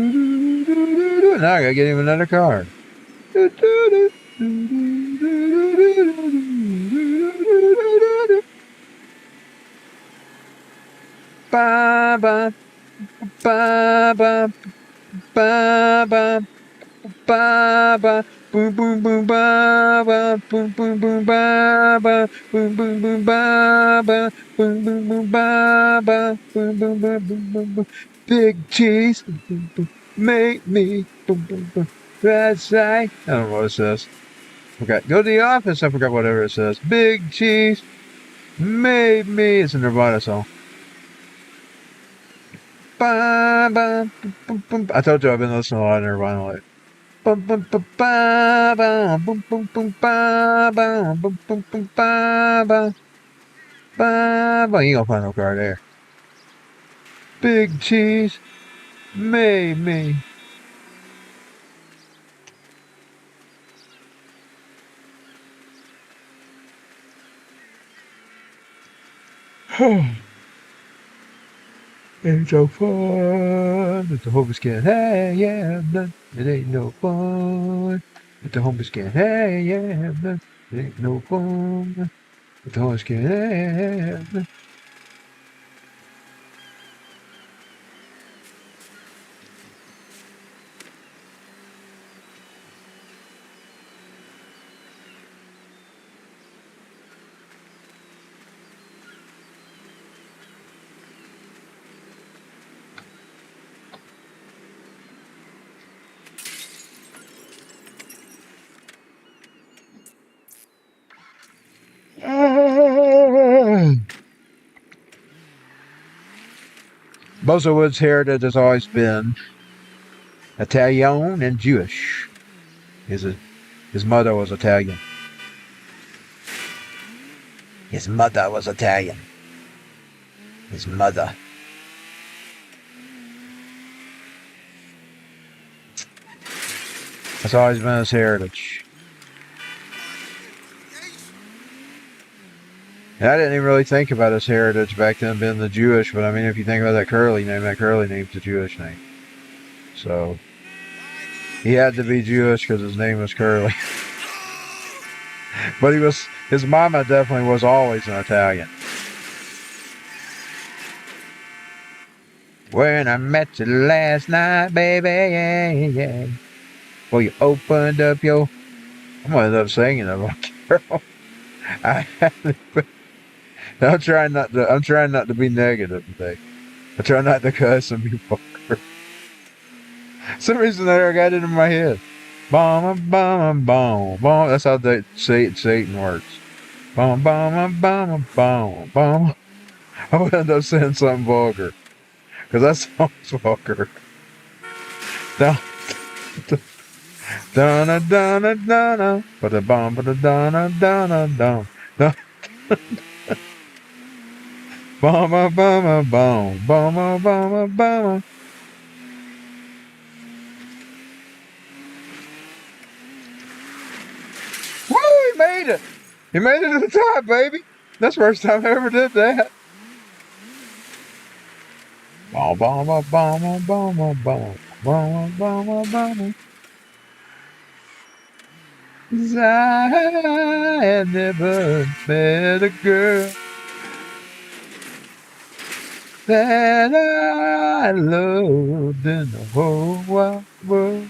I gotta get him another car. Ba ba ba ba ba ba ba ba boom boom boom ba ba boom boom boom ba ba boom boom boom ba ba boom boom boom ba ba boom boom boom boom boom boom. Big cheese boom boom boom make me boom boom boom That's right. I don't know what it says. Forgot. Go to the office. I forgot whatever it says. Big cheese made me. It's a Nirvana song. Bum, bum, bum, bum, bum. I told you I've been listening to a lot of Nirvana lately. Bum, bum, bum, bum, bum, bum, bum, bum, bum, bum, bum, bum, bum, bum, bum, bum. You ain't gonna find no car there. Big cheese made me. Ain't so fun if the homies can't have none. It ain't no fun if the homies can't have none. It ain't no fun if the homies can't have none. Bozowood's heritage has always been Italian and Jewish. His mother was Italian. His mother was Italian. His mother. That's always been his heritage. And I didn't even really think about his heritage back then being the Jewish, but I mean, if you think about that Curly name's a Jewish name. So, he had to be Jewish because his name was Curly. But his mama definitely was always an Italian. When I met you last night, baby, yeah, yeah. Well, you opened up your... I'm gonna end up singing it, girl. I'm trying not to be negative today. I try not to cuss and be vulgar. Some reason I got it in my head. Bomb, bomb, bomb, bomb. That's how Satan works. Bomb, bomb, bomb, bomb, bomb. I would end up saying something vulgar. Because that song's vulgar. Down, donna, donna, donna. But the bomb, but the donna, donna, donna. Bomb, bomb, bomb, bomb, bomb, bomb, bomb. Woo, he made it! He made it to the top, baby! That's the first time I ever did that. Bomb, bomb, bomb, bomb, bomb, bomb, bomb, bomb, bomb, bomb. I had never met a girl that I loved in the whole wide world.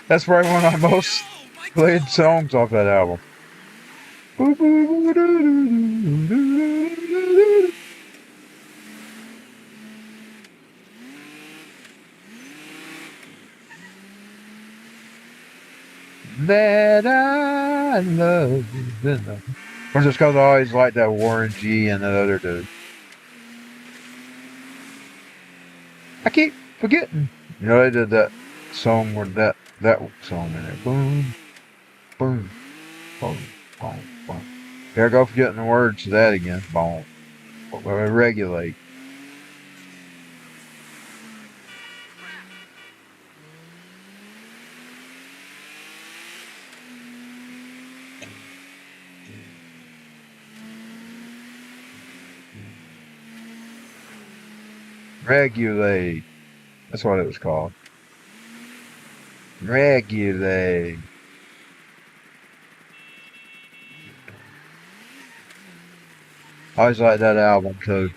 That's probably one of my most played songs off that album. That I love you. Or just because I always liked that Warren G and that other dude. I keep forgetting. You know, they did that song with that song in it. Boom, boom, boom, boom, boom. Here I go forgetting the words to that again. Boom. Regulate. Regulate. That's what it was called. Regulate. I always liked that album too.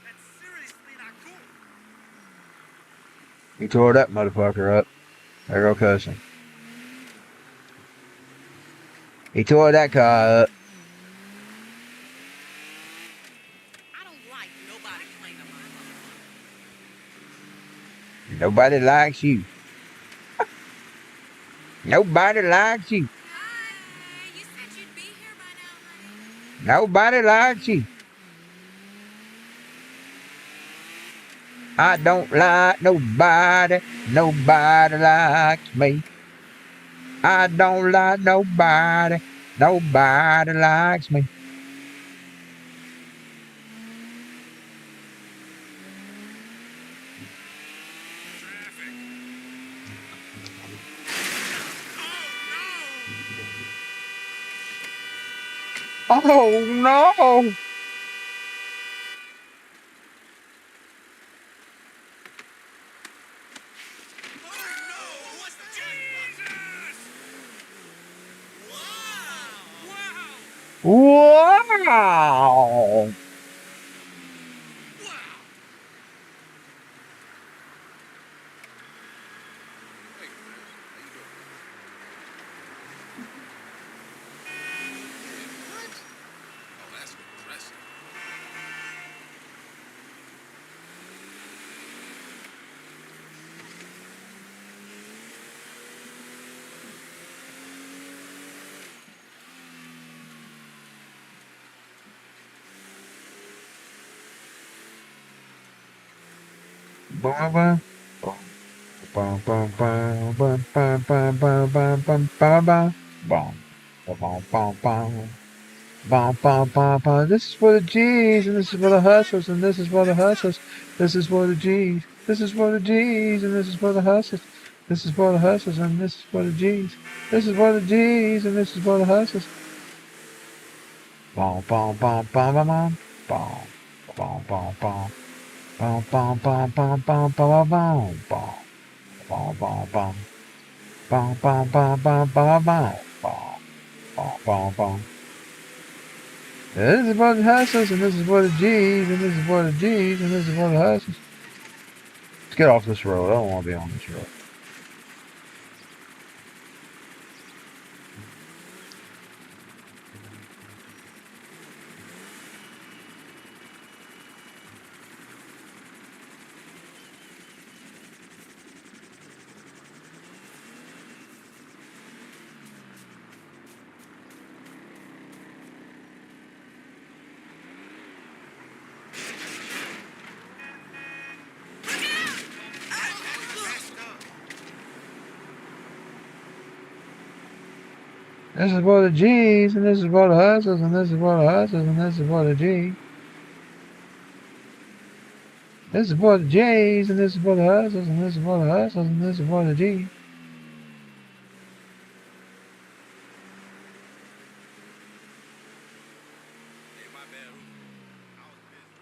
That's seriously not cool. He tore that motherfucker up. There go cussing. He tore that car up. I don't like nobody claiming my motherfucker. Nobody likes you. Nobody likes you. Hi. You said you'd be here by now, honey. Nobody likes you. I don't like nobody. Nobody likes me. I don't like nobody. Nobody likes me. Traffic. Oh Oh no! no! What's the Jesus! Wow! Wow! Wow! Hey, man. How you doing? What? Oh, that's impressive. Bum, bum, bum, bum, bum, bum, bum, bum, bum, bum, bum, bum, bum. Bum, bum, bum, bum. Bum, bum, bum, bum. This is for the G's, and this is for the hustlers, and this is for the hustlers. This is for the G's. This is for the G's, and this is for the hustlers. This is for the hustlers, and this is for the G's. This is for the G's, and this is for the hustlers. Bum, bum, bum, bum, bum, bum. Bum, bum, bum, bum. Bum, bum, bum, bum, bum, bum, bum, bum. Bum, bum, bum. Bum, bum, bum, bum, bum, bum. Bum, bum, bum, bum. This is for the hustlers, and this is for the G's, and this is for the G's, and this is for the hustlers. Let's get off this road. I don't want to be on this road. This is for the G's, and this is for the hustlers, and this is for the hustlers, and this is for the G's. This is for the J's, and this is for the hustlers, and this is for the hustlers, and this is for the G's. Hey, my bad. I was busy.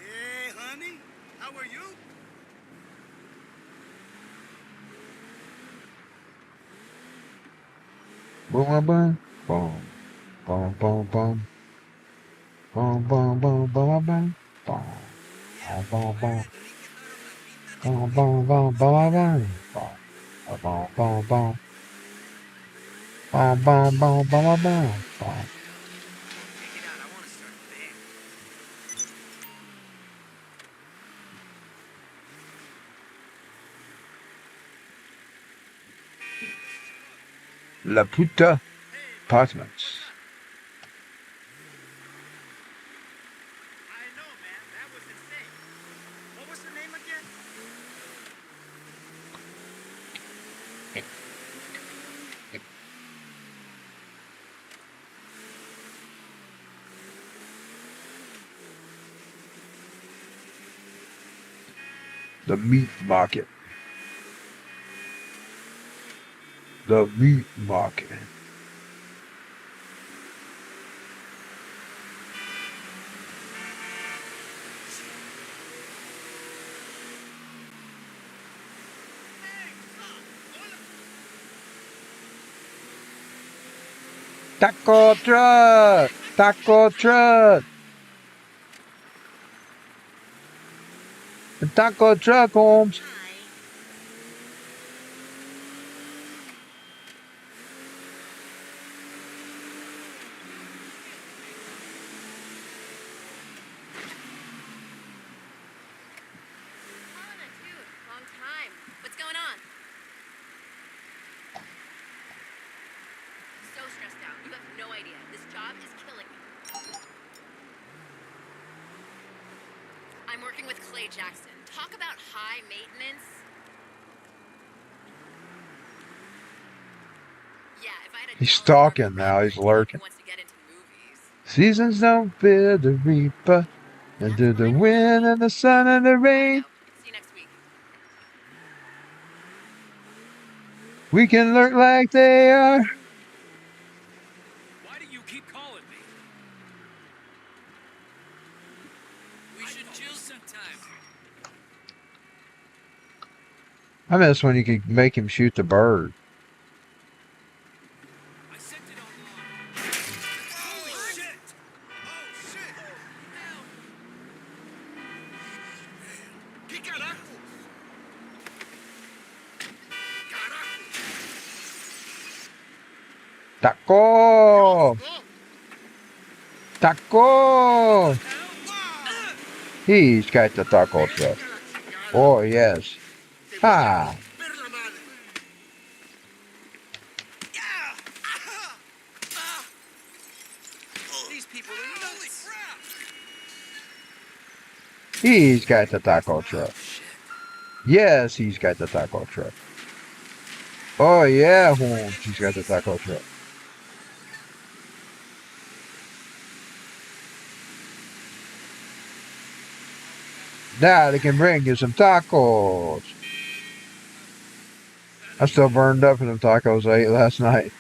Hey, honey. How are you? Boom, boom, boom, boom, boom, boom, boom, boom, boom, boom, boom, boom, boom, boom, boom. Boom, boom, boom, boom, boom, boom, boom, boom, boom. Boom, boom, boom, boom, boom, boom. Take it out. I want to start there. La Puta Apartments. I know, man. That was insane. What was the name again? The meat market. The meat market. Taco truck! Taco truck! The taco truck, Holmes. Helena, dude, long time. What's going on? So stressed out. You have no idea. This job is killing me. I'm working with Clay Jackson. Talk about high maintenance. Yeah, if I had a He's dollar stalking for now. every He's man who lurking. wants to get into movies. Seasons don't fear the reaper. And to the wind and the sun and the Gotta rain, go. See you next week. we can lurk like they are. Why do you keep calling me? We should chill sometime. I miss when you could make him shoot the bird. I sent it online. Holy shit! Oh, shit! ¿Qué carajo? Carajo! Taco! Taco! He's got the taco truck. Oh, yes. Ah, Ver la madre. These people are nuts. he's got the taco truck. Yes, he's got the taco truck. Oh, yeah, Holmes, he's got the taco truck. Now they can bring you some tacos. I'm still burned up from them tacos I ate last night.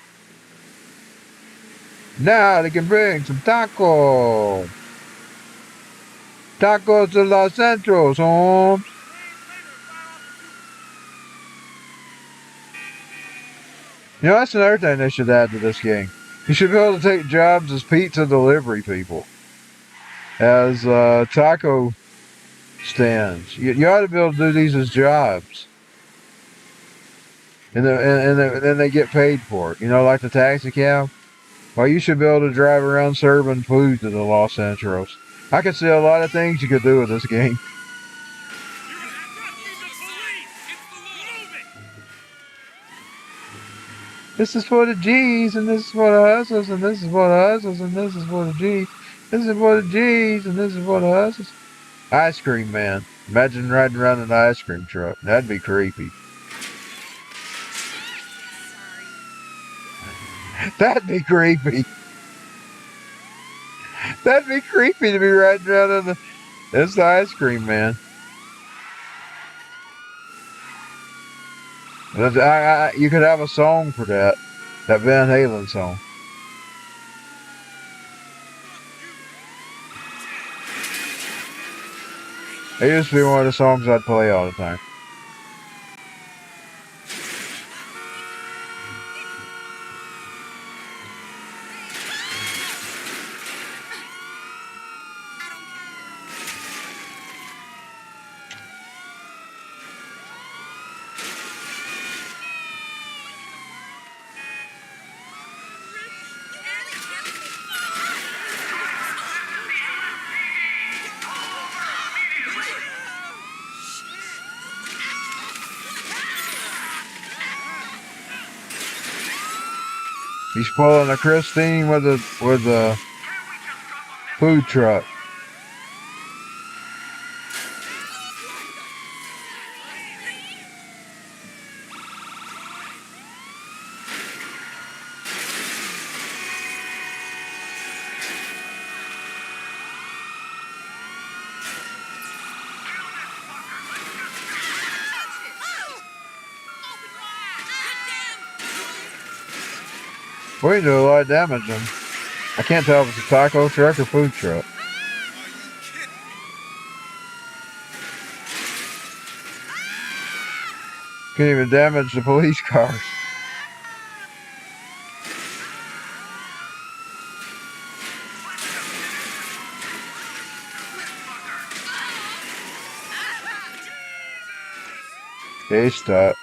Now they can bring some tacos. Tacos de Los Centros, Holmes. You know, that's another thing they should add to this game. You should be able to take jobs as pizza delivery people. As taco stands. You ought to be able to do these as jobs. And then they get paid for it. You know, like the taxi cab. Well, you should be able to drive around serving food to the Los Centros. I could see a lot of things you could do with this game. You're threatening the police! It's the law! Move it! This is for the G's, and this is for the hustlers, and this is for the hustlers, and this is for the G's. This is for the G's, and this is for the hustlers. Ice cream man. Imagine riding around in an ice cream truck. That'd be creepy. That'd be creepy. That'd be creepy to be riding around in the. It's the ice cream man. You could have a song for that. That Van Halen song. It used to be one of the songs I'd play all the time. He's pulling a Christine with a food truck. We do a lot of damage to them. I can't tell if it's a taco truck or food truck. Are you kidding me? Can't even damage the police cars. Okay, stop.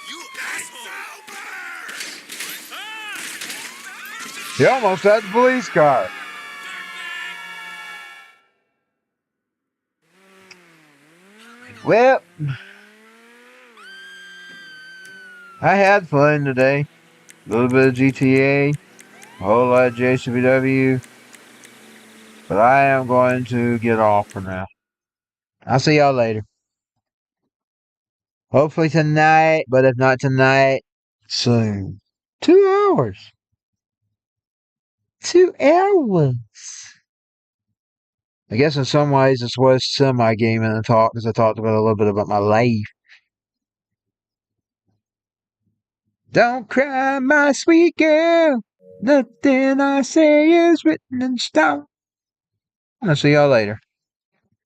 You asshole! He almost had the police car. Well, I had fun today. A little bit of GTA, a whole lot of jcbw, but I am going to get off for now. I'll see y'all later. Hopefully tonight, but if not tonight, soon. 2 hours. 2 hours. I guess in some ways this was semi-gaming and talk because I talked about a little bit about my life. Don't cry, my sweet girl. Nothing I say is written in stone. I'll see y'all later.